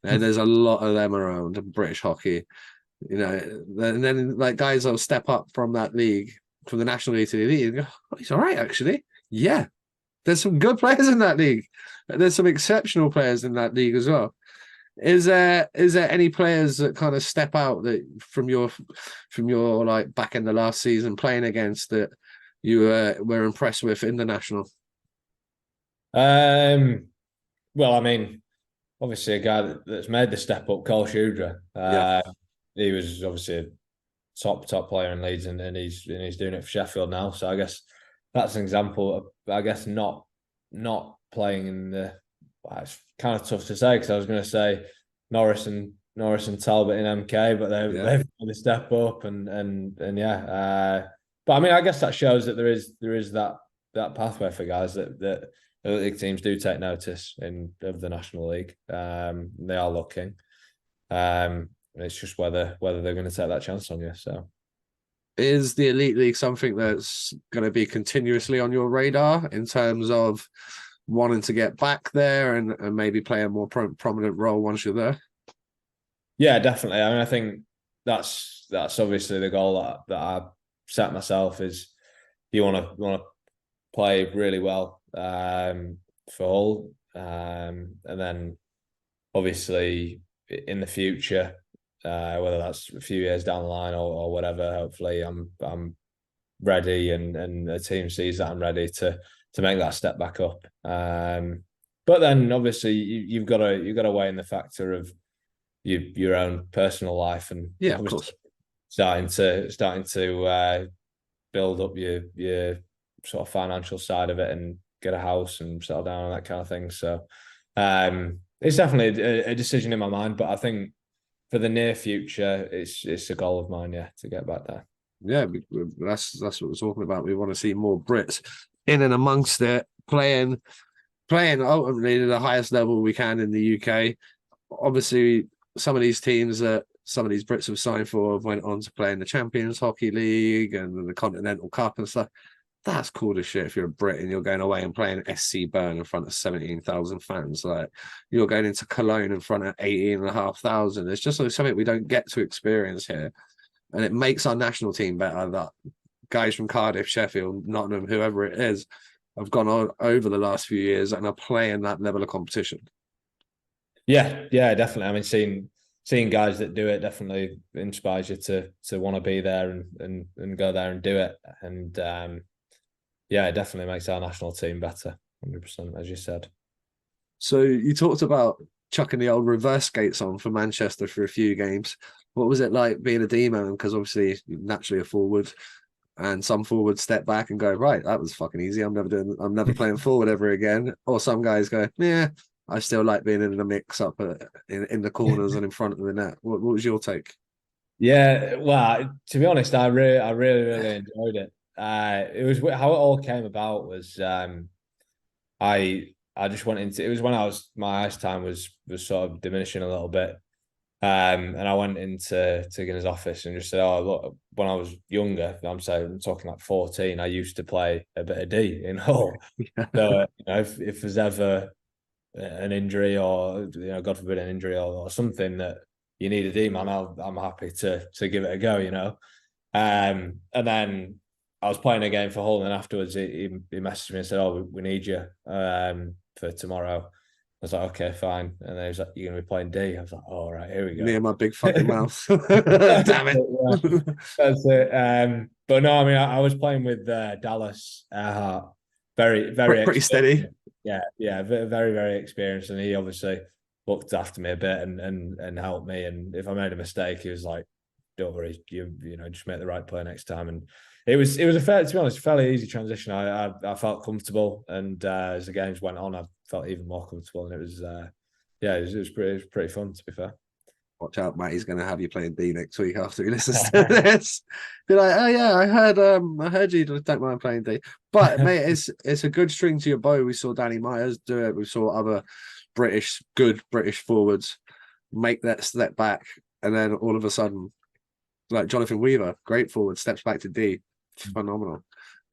and there's a lot of them around in British hockey, you know. And then like guys will step up from that league, from the National League to the Elite, and go, oh, he's all right actually. Yeah, there's some good players in that league. There's some exceptional players in that league as well. Is there any players that kind of step out that from your like back in the last season playing against that you were impressed with in the National? Well, I mean, obviously a guy that's made the step up, Cole Shudra. He was obviously a top player in Leeds, and he's doing it for Sheffield now. So I guess that's an example of, I guess, not playing in the. It's kind of tough to say because I was going to say Norris and Talbot in MK, but they've made the step up and yeah. But I mean, I guess that shows that there is that pathway for guys that the league teams do take notice of the National League. They are looking. It's just whether they're going to take that chance on you. So, is the Elite League something that's going to be continuously on your radar in terms of wanting to get back there and maybe play a more prominent role once you're there? Yeah, definitely. I mean, I think that's obviously the goal that I set myself is you want to play really well for Hull, and then obviously in the future, whether that's a few years down the line or whatever, hopefully I'm ready and the team sees that I'm ready to make that step back up. But then obviously you've got to weigh in the factor of your own personal life and of course starting to build up your sort of financial side of it and get a house and settle down and that kind of thing. So it's definitely a decision in my mind, but I think for the near future, it's a goal of mine, to get back there. Yeah, that's what we're talking about. We want to see more Brits in and amongst it, playing ultimately to the highest level we can in the UK. Obviously, some of these teams that some of these Brits have signed for went on to play in the Champions Hockey League and the Continental Cup and stuff. That's cool as shit if you're a Brit and you're going away and playing SC Bern in front of 17,000 fans. Like, you're going into Cologne in front of 18,500. It's just something we don't get to experience here. And it makes our national team better that guys from Cardiff, Sheffield, Nottingham, whoever it is, have gone on over the last few years and are playing that level of competition. Yeah, definitely. I mean, seeing guys that do it definitely inspires you to want to be there and go there and do it. And it definitely makes our national team better, 100%, as you said. So you talked about chucking the old reverse skates on for Manchester for a few games. What was it like being a D-man? Because obviously you're naturally a forward, and some forwards step back and go, right, that was fucking easy. I'm never playing forward ever again. Or some guys go, yeah, I still like being in the mix up in the corners and in front of the net. What was your take? Yeah, well, to be honest, I really enjoyed it. It was how it all came about was I just went into, it was when my ice time was sort of diminishing a little bit. And I went into Gunner's office and just said, "Oh, look, when I was younger, I'm talking like 14, I used to play a bit of D in Hull. Yeah. So, if there's ever an injury or, God forbid an injury or something that you need a D man, I'm happy to give it a go, And then I was playing a game for Hull, and afterwards he messaged me and said, "Oh, we need you for tomorrow." I was like, "Okay, fine." And then he was like, "You're gonna be playing D." I was like, "All right, here we go." Near my big fucking mouth. Damn it. Yeah, that's it. But no, I mean, I was playing with Dallas Earhart, very Pretty steady. Yeah, very very experienced, and he obviously looked after me a bit and helped me. And if I made a mistake, he was like, "Don't worry, you just make the right play next time." And it was to be honest, fairly easy transition. I felt comfortable, and as the games went on, I felt even more comfortable, and it was it was pretty fun, to be fair. Watch out, Matt. He's going to have you playing D next week after he listens to this. Be like, "Oh yeah, I heard you don't mind playing D." But mate, it's a good string to your bow. We saw Danny Myers do it. We saw other good British forwards make that step back, and then all of a sudden, like Jonathan Weaver, great forward, steps back to D, phenomenal.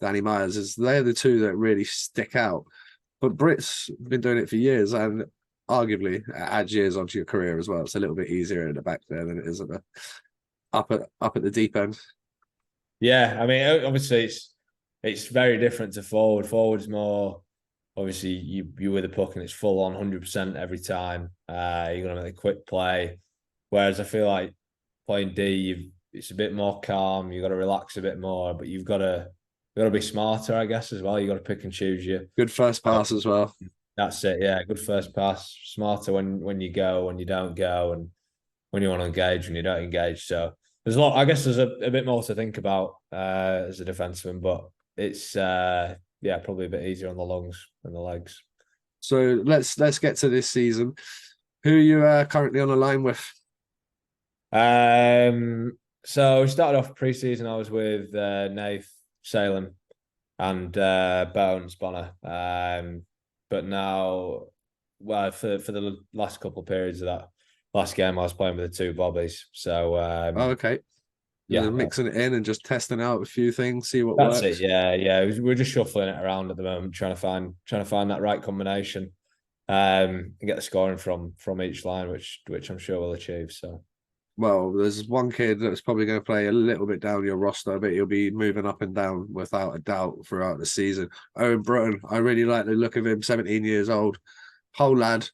Danny Myers they're the two that really stick out. But Brits have been doing it for years, and arguably adds years onto your career as well. It's a little bit easier in the back there than it is at the up at the deep end. Yeah, I mean, obviously it's very different to forward. Forward's more obviously you with the puck and it's full on 100% every time. You're gonna make a quick play, whereas I feel like playing D, it's a bit more calm. You got to relax a bit more, but you've got to be smarter, I guess, as well. You got to pick and choose your good first pass as well. That's it. Yeah, good first pass. Smarter when you go, when you don't go, and when you want to engage, when you don't engage. So there's a lot. I guess there's a bit more to think about as a defenseman, but it's probably a bit easier on the lungs and the legs. So let's get to this season. Who are you currently on a line with? So we started off pre-season. I was with Nath Salem and Bones Bonner. But now, well, for the last couple of periods of that last game, I was playing with the two Bobbies. So okay. Yeah, mixing it in and just testing out a few things, see what that's works. It. Yeah. We're just shuffling it around at the moment, trying to find that right combination, and get the scoring from each line, which I'm sure we'll achieve. So. Well, there's one kid that's probably going to play a little bit down your roster, but he'll be moving up and down without a doubt throughout the season. Owen Broughton, I really like the look of him, 17 years old, whole lad,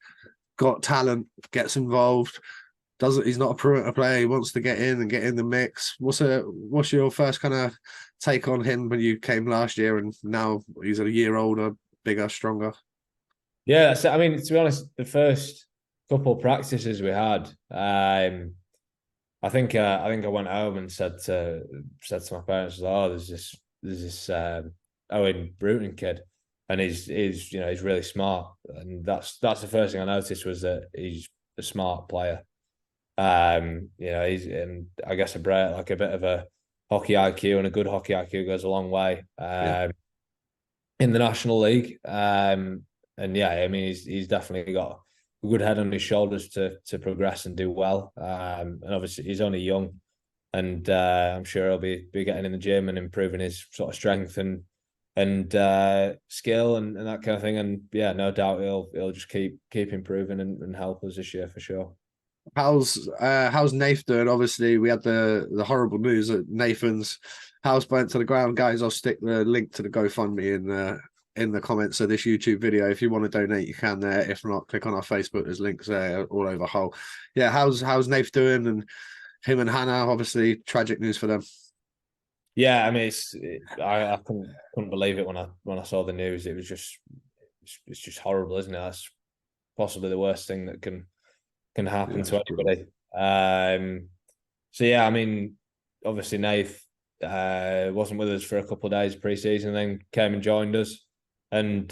got talent, gets involved. He's not a perimeter player. He wants to get in and get in the mix. What's your first kind of take on him when you came last year and now he's a year older, bigger, stronger? Yeah, I mean, to be honest, the first couple of practices we had, I think I went home and said to my parents, "Oh, there's this Owen Broughton kid, and he's really smart." And that's the first thing I noticed was that he's a smart player. He's in, I guess, a bit of a hockey IQ, and a good hockey IQ goes a long way in the National League. And yeah, I mean, he's definitely got good head on his shoulders to progress and do well. And obviously he's only young, and I'm sure he'll be getting in the gym and improving his sort of strength and skill and that kind of thing. And yeah, no doubt he'll just keep improving and help us this year for sure. How's Nath doing? Obviously, we had the horrible news that Nathan's house burnt to the ground. Guys, I'll stick the link to the GoFundMe in the comments of this YouTube video. If you want to donate, you can there. If not, click on our Facebook. There's links there all over Hull. Yeah, how's Nath doing? And him and Hannah, obviously, tragic news for them. Yeah, I mean, I couldn't believe it when I saw the news. It was it's just horrible, isn't it? That's possibly the worst thing that can happen to anybody. So yeah, I mean, obviously Nath wasn't with us for a couple of days pre-season, then came and joined us, and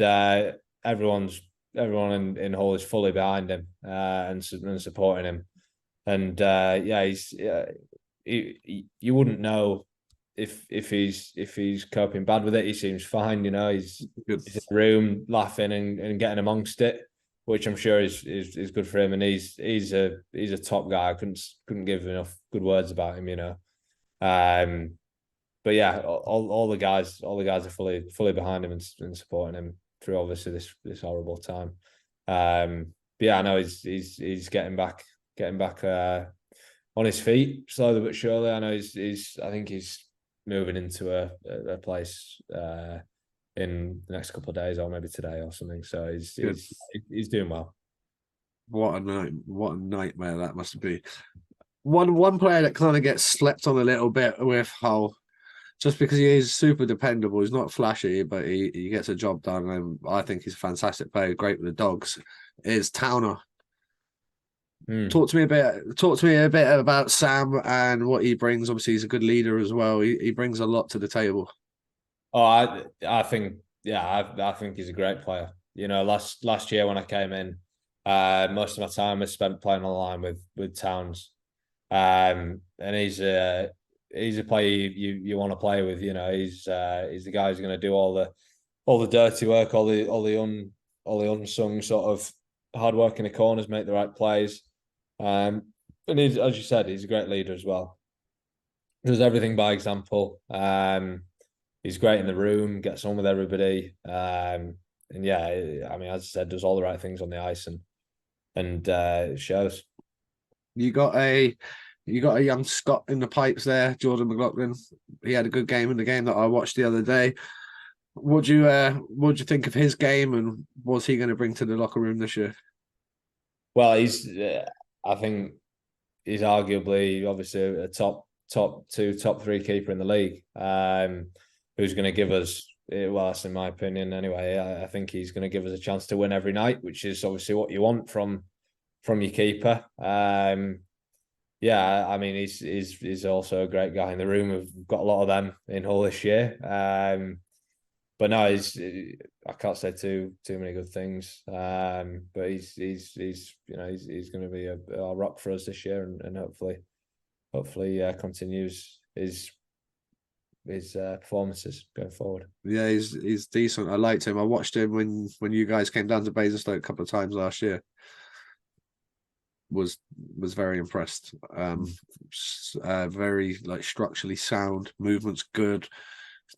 everyone in Hull is fully behind him and supporting him. And yeah, you wouldn't know if he's coping bad with it. He seems fine, you know. He's in the room laughing and getting amongst it, which I'm sure is good for him. And he's a top guy. I couldn't give enough good words about him, you know. But yeah, all the guys are fully behind him and supporting him through obviously this horrible time. But yeah, I know he's getting back on his feet slowly but surely. I know I think he's moving into a place in the next couple of days, or maybe today or something. So he's doing well. What a nightmare that must be. One player that kind of gets slept on a little bit with Hull, just because he is super dependable. He's not flashy, but he gets a job done, and I think he's a fantastic player, great with the Dogs, is Towner. Talk to me a bit about Sam and what he brings. Obviously, he's a good leader as well. He brings a lot to the table. Oh, I think I think he's a great player. You know, last year when I came in, most of my time was spent playing on the line with Towns, and he's a player you want to play with. You know, he's the guy who's going to do all the dirty work, all the unsung sort of hard work in the corners, make the right plays. And he's, as you said, he's a great leader as well. Does everything by example. He's great in the room, gets on with everybody. And yeah, I mean, as I said, does all the right things on the ice and it shows. You got a young Scot in the pipes there, Jordan McLaughlin. He had a good game in the game that I watched the other day. What'd you think of his game, and what's he going to bring to the locker room this year? Well, I think he's arguably, obviously, a top 2, top 3 keeper in the league. Who's going to give us? Well, that's in my opinion, anyway. I think he's going to give us a chance to win every night, which is obviously what you want from your keeper. Yeah, I mean, he's also a great guy in the room. We've got a lot of them in Hull this year. But no, I can't say too many good things. But he's going to be a rock for us this year, and hopefully continues his performances going forward. Yeah, he's decent. I liked him. I watched him when you guys came down to Basingstoke a couple of times last year. Was very impressed. Very like structurally sound, movement's good.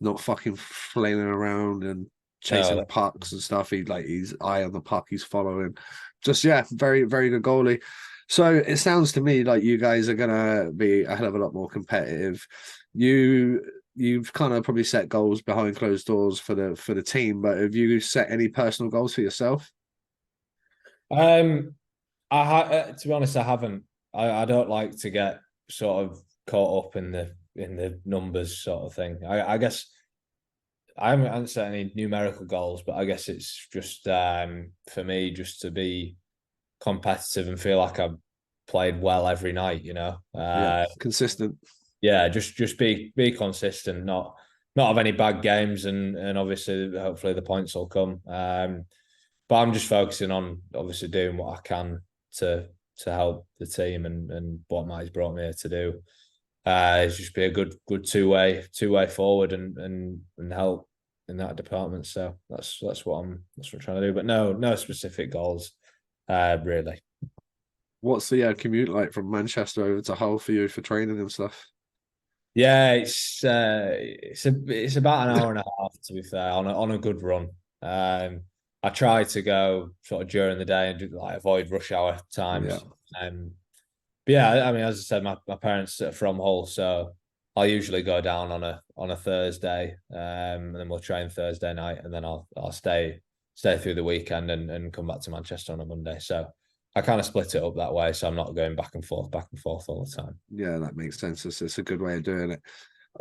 Not fucking flailing around and chasing pucks and stuff. He's eye on the puck, he's following. Just very, very good goalie. So it sounds to me like you guys are gonna be a hell of a lot more competitive. You've kind of probably set goals behind closed doors for the team, but have you set any personal goals for yourself? To be honest, I haven't. I don't like to get sort of caught up in the numbers sort of thing. I guess I haven't set any numerical goals, but I guess it's just for me just to be competitive and feel like I've played well every night, you know. Consistent. Yeah, just be consistent, not have any bad games, and obviously hopefully the points will come. But I'm just focusing on obviously doing what I can to help the team and what Matty's brought me here to do. It's just be a good two-way forward and help in that department. So that's what I'm trying to do. But no specific goals really. What's the commute like from Manchester over to Hull for you for training and stuff? Yeah, it's about an hour and a half, to be fair, on a good run. I try to go sort of during the day and like avoid rush hour Yeah. times. But yeah, I mean, as I said, my parents are from Hull, so I'll usually go down on a Thursday, and then we'll train Thursday night, and then I'll stay through the weekend and come back to Manchester on a Monday. So I kind of split it up that way, so I'm not going back and forth all the time. Yeah, that makes sense. It's a good way of doing it.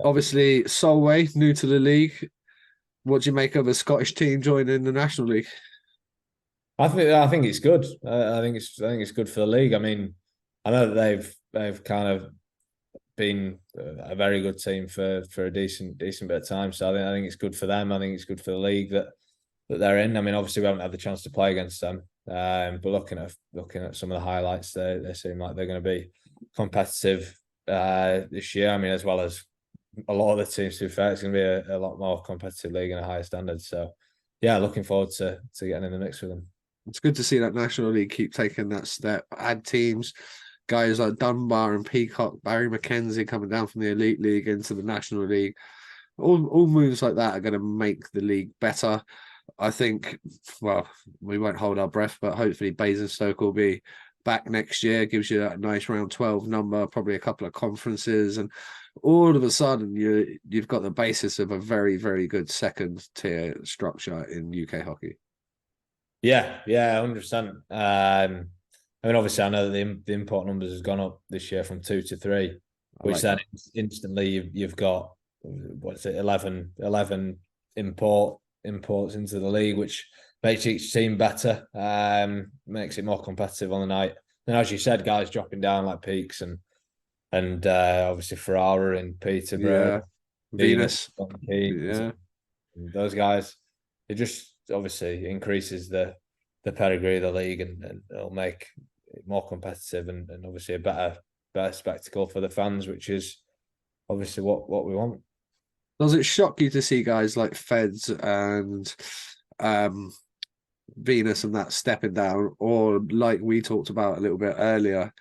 Obviously, Solway, new to the league. What do you make of a Scottish team joining the National League? I think it's good. I think it's good for the league. I mean, I know that they've kind of been a very good team for a decent bit of time. So I think it's good for them. I think it's good for the league that they're in. I mean, obviously we haven't had the chance to play against them, but looking at some of the highlights, they seem like they're going to be competitive this year. I mean, as well as a lot of the teams. To be fair, it's going to be a lot more competitive league and a higher standard. So yeah, looking forward to getting in the mix with them. It's good to see that National League keep taking that step. Add teams, guys like Dunbar and Peacock, Barry McKenzie coming down from the Elite League into the National League. All moves like that are going to make the league better. I think, well, we won't hold our breath, but hopefully Basingstoke will be back next year. Gives you that nice round 12 number, probably a couple of conferences, and all of a sudden you've got the basis of a very, very good second tier structure in UK hockey. Yeah, 100%. I mean, obviously, I know that the import numbers has gone up this year from 2 to 3, which then instantly you've got what's it 11 imports into the league, which makes each team better, makes it more competitive on the night. And as you said, guys dropping down like Peaks and obviously Ferrara in Peterborough, Yeah, Venus. Keys, Yeah, those guys. It just obviously increases the pedigree of the league and it'll make it more competitive and obviously a better spectacle for the fans, which is obviously what we want. does it shock you to see guys like Feds and Venus and that stepping down, or like we talked about a little bit earlier,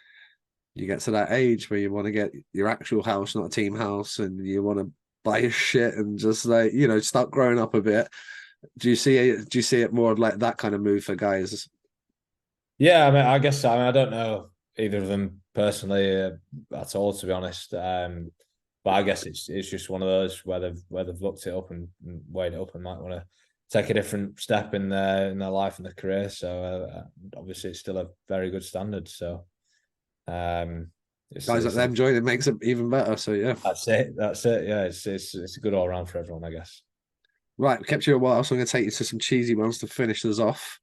you get to that age where you want to get your actual house, not a team house, and you want to buy a shit and just like, start growing up a bit. Do you see it? Do you see it more like that kind of move for guys? Yeah, I mean, I guess I don't know either of them personally at all, to be honest. But I guess it's just one of those where they've looked it up and weighed it up and might want to take a different step in their life and their career. So obviously, it's still a very good standard. So Guys like them joining makes it even better. So yeah, that's it. Yeah, it's a good all round for everyone, I guess. right. We kept you a while, so I'm going to take you to some cheesy ones to finish us off.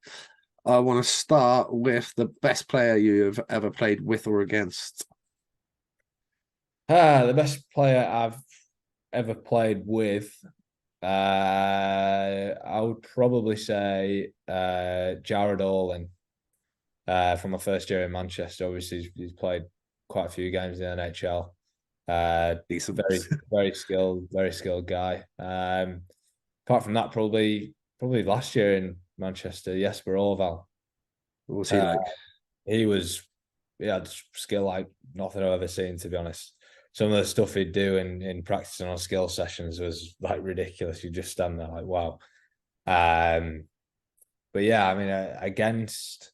I want to start with the best player you've ever played with or against. The best player I've ever played with, I would probably say Jared Orling from my first year in Manchester. Obviously, he's played quite a few games in the NHL. Decent. Very skilled guy. Apart from that, probably last year in Manchester, Jesper Orval. What was he like? He had skill like nothing I've ever seen, to be honest. Some of the stuff he'd do in practicing on skill sessions was like ridiculous. You just stand there like, wow. But yeah, I mean, against,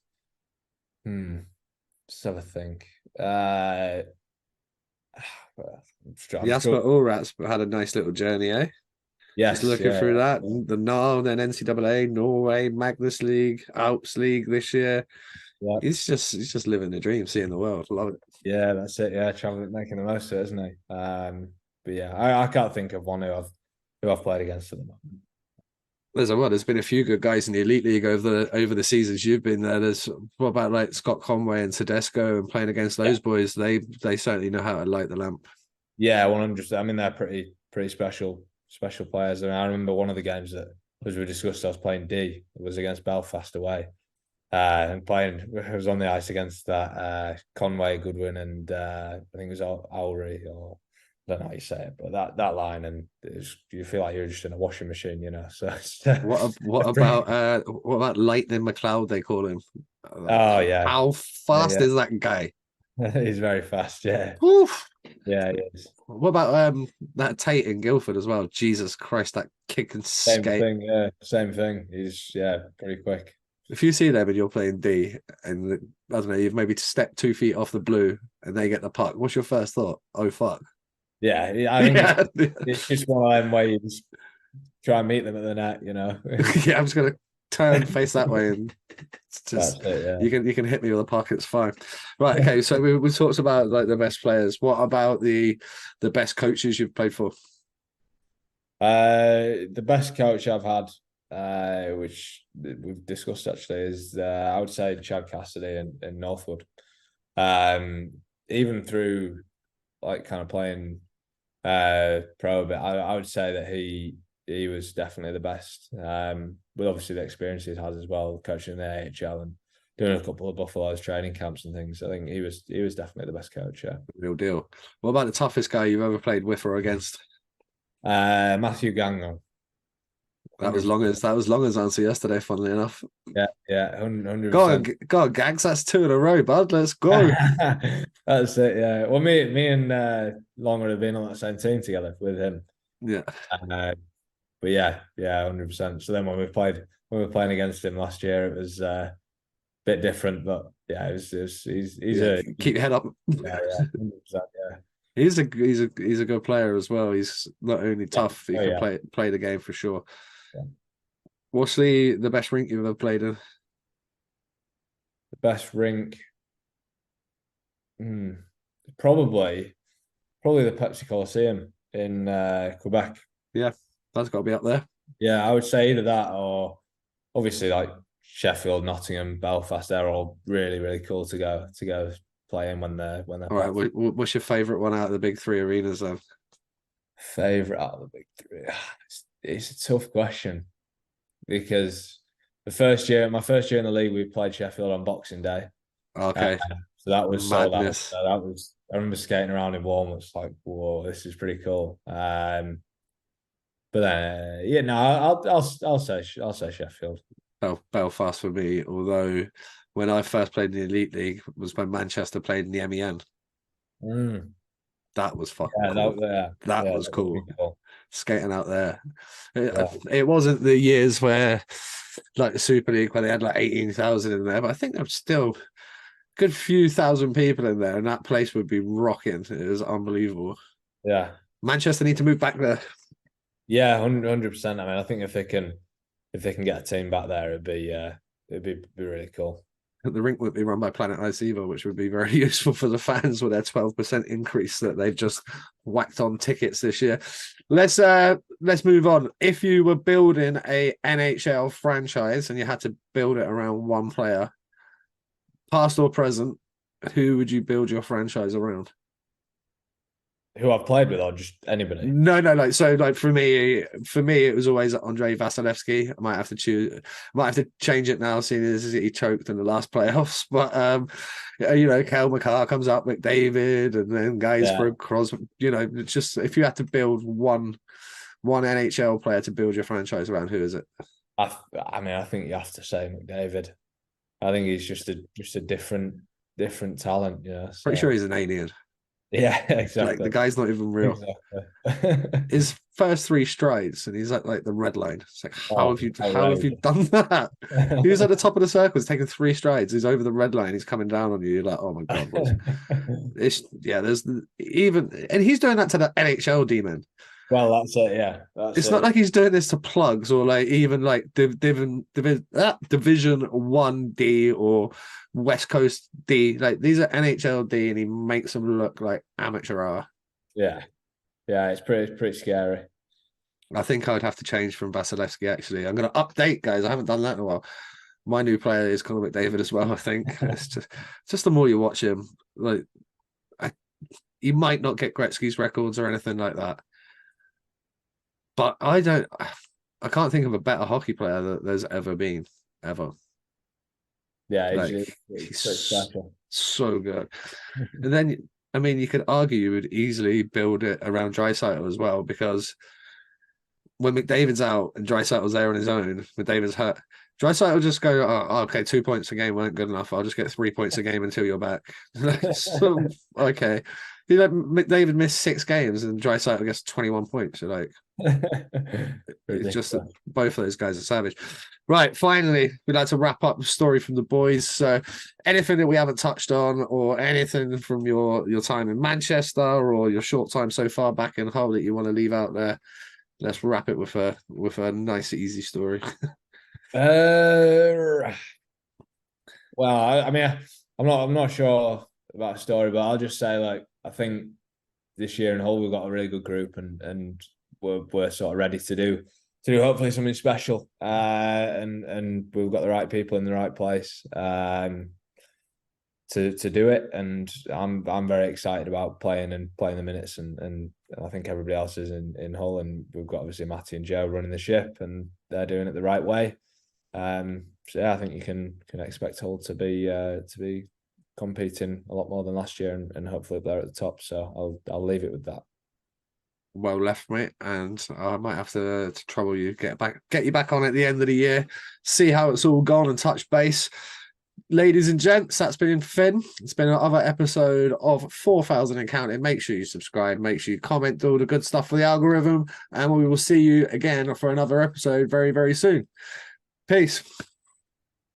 let's have a think. Jasper Ulrat's had a nice little journey, eh? Yes, just looking through that, the NAR, then NCAA, Norway, Magnus League, Alps League this year. Yeah, he's just living the dream, seeing the world. Love it. Yeah, that's it. Yeah, traveling, making the most of it, isn't he? But yeah, I can't think of one who I've played against at the moment. There's been a few good guys in the Elite League over the seasons you've been there. There's what about like Scott Conway and Tedesco and playing against those boys? They certainly know how to light the lamp. Yeah, 100%. I mean, they're pretty special players. I mean, I remember one of the games that, as we discussed, I was playing D. It was against Belfast away, and playing. I was on the ice against that Conway, Goodwin, and I think it was Ulry or don't know how you say it, but that line, and you feel like you're just in a washing machine, you know. So What about Lightning McLeod? They call him. oh yeah, How fast is that guy? He's very fast. Yeah, Oof. yeah, he is. What about that Tate in Guildford as well? Jesus Christ, that kick and Same skate. thing. Yeah, same thing. He's pretty quick. If you see them and you're playing D, and I don't know, you've maybe stepped 2 feet off the blue, and they get the puck. What's your first thought? Oh fuck! Yeah, I think Yeah, it's just one of them where you just try and meet them at the net, you know. yeah. I'm just gonna turn face that way, and it's just That's it. Yeah. you can hit me with a puck. It's fine. Right. Okay. So we talked about like the best players. What about the best coaches you've played for? The best coach I've had, which we've discussed actually, is I would say Chad Cassidy in Northwood. Even through like kind of playing pro a bit, I would say that he was definitely the best. With obviously the experience he's had as well, coaching in the AHL and doing a couple of Buffalo's training camps and things. I think he was definitely the best coach. Yeah, Real deal. What about the toughest guy you've ever played with or against? Matthew Gagnon. That was Longer's answer yesterday. Funnily enough. Yeah, 100%. Go on, Gags. That's 2 in a row, bud. Let's go. That's it. Yeah. Well, me and Longer have been on that same team together with him. Yeah. But yeah, 100%. So then when we were playing against him last year, it was a bit different. But yeah, he's keep your head up. Yeah, 100%. Yeah. He's a good player as well. He's not only tough, he can play the game for sure. Yeah. What's the best rink you've ever played in? The best rink, probably the Pepsi Coliseum in Quebec. Yeah, that's got to be up there. Yeah, I would say either that or obviously like Sheffield, Nottingham, Belfast. They're all really, really cool to go play in when they're. All right, what's your favourite one out of the big 3 arenas then? Favorite out of the big 3? It's a tough question because my first year in the league, we played Sheffield on Boxing Day. Okay, so that was madness. that was. I remember skating around in warm-ups like, whoa, this is pretty cool. But then, I'll say Sheffield. Belfast for me. Although when I first played in the Elite League was when Manchester played in the MEN. That was fucking cool. That was cool. Skating out there. It wasn't the years where like the Super League where they had like 18,000 in there, but I think there was still a good few thousand people in there, and that place would be rocking. It was unbelievable. Yeah. Manchester need to move back there. Yeah, 100%. I mean, I think if they can get a team back there, it'd be really cool. The rink would be run by Planet Ice Evo, which would be very useful for the fans with their 12% increase that they've just whacked on tickets this year. Let's move on. If you were building a NHL franchise and you had to build it around one player, past or present, who would you build your franchise around? Who I've played with, or just anybody? No. Like for me, it was always Andrei Vasilevsky. I might have to change it now, seeing as he choked in the last playoffs. But Cale Makar comes up, McDavid, and then guys for Crosby. It's just if you had to build one NHL player to build your franchise around, who is it? I mean, I think you have to say McDavid. I think he's just a different talent. Yeah, so. Pretty sure he's an alien. Yeah, exactly. Like the guy's not even real. Exactly. His first 3 strides, and he's at like the red line. It's like, how have you done that? He was at the top of the circle, he's taking 3 strides. He's over the red line. He's coming down on you. You're like, oh my god. There's even, and he's doing that to the NHL demon. Well, that's it. Yeah, it's not like he's doing this to plugs or like even like Division 1D or West Coast D. Like these are NHL D, and he makes them look like amateur. Yeah, it's pretty scary. I think I would have to change from Vasilevsky. Actually, I'm going to update, guys. I haven't done that in a while. My new player is Connor McDavid as well. I think it's just the more you watch him, like he might not get Gretzky's records or anything like that. But I can't think of a better hockey player that there's ever been, ever. Yeah, he's so good. And then I mean, you could argue you would easily build it around Draisaitl as well, because when McDavid's out and Draisaitl's there on his own, McDavid's hurt. Draisaitl will just go, oh, okay, 2 points a game weren't good enough. I'll just get 3 points a game until you're back. So, okay. You let McDavid miss 6 games and Draisaitl gets 21 points. You're like, it's just that both of those guys are savage. Right, finally, we'd like to wrap up the story from the boys. So anything that we haven't touched on, or anything from your time in Manchester or your short time so far back in Hull that you want to leave out there, let's wrap it with a nice, easy story. Well, I mean, I'm not sure about a story, but I'll just say, like, I think this year in Hull we've got a really good group, and we're sort of ready to do hopefully something special, and we've got the right people in the right place to do it, and I'm very excited about playing the minutes, and I think everybody else is in Hull, and we've got obviously Matty and Joe running the ship, and they're doing it the right way. So yeah, I think you can expect Hull to be competing a lot more than last year, and hopefully up there at the top. So I'll leave it with that. Well left, mate, and I might have to trouble you, get you back on at the end of the year, see how it's all gone, and touch base. Ladies and gents, that's been Finn. It's been another episode of 4,000 and Counting. Make sure you subscribe, make sure you comment, do all the good stuff for the algorithm, and we will see you again for another episode very, very soon. Peace.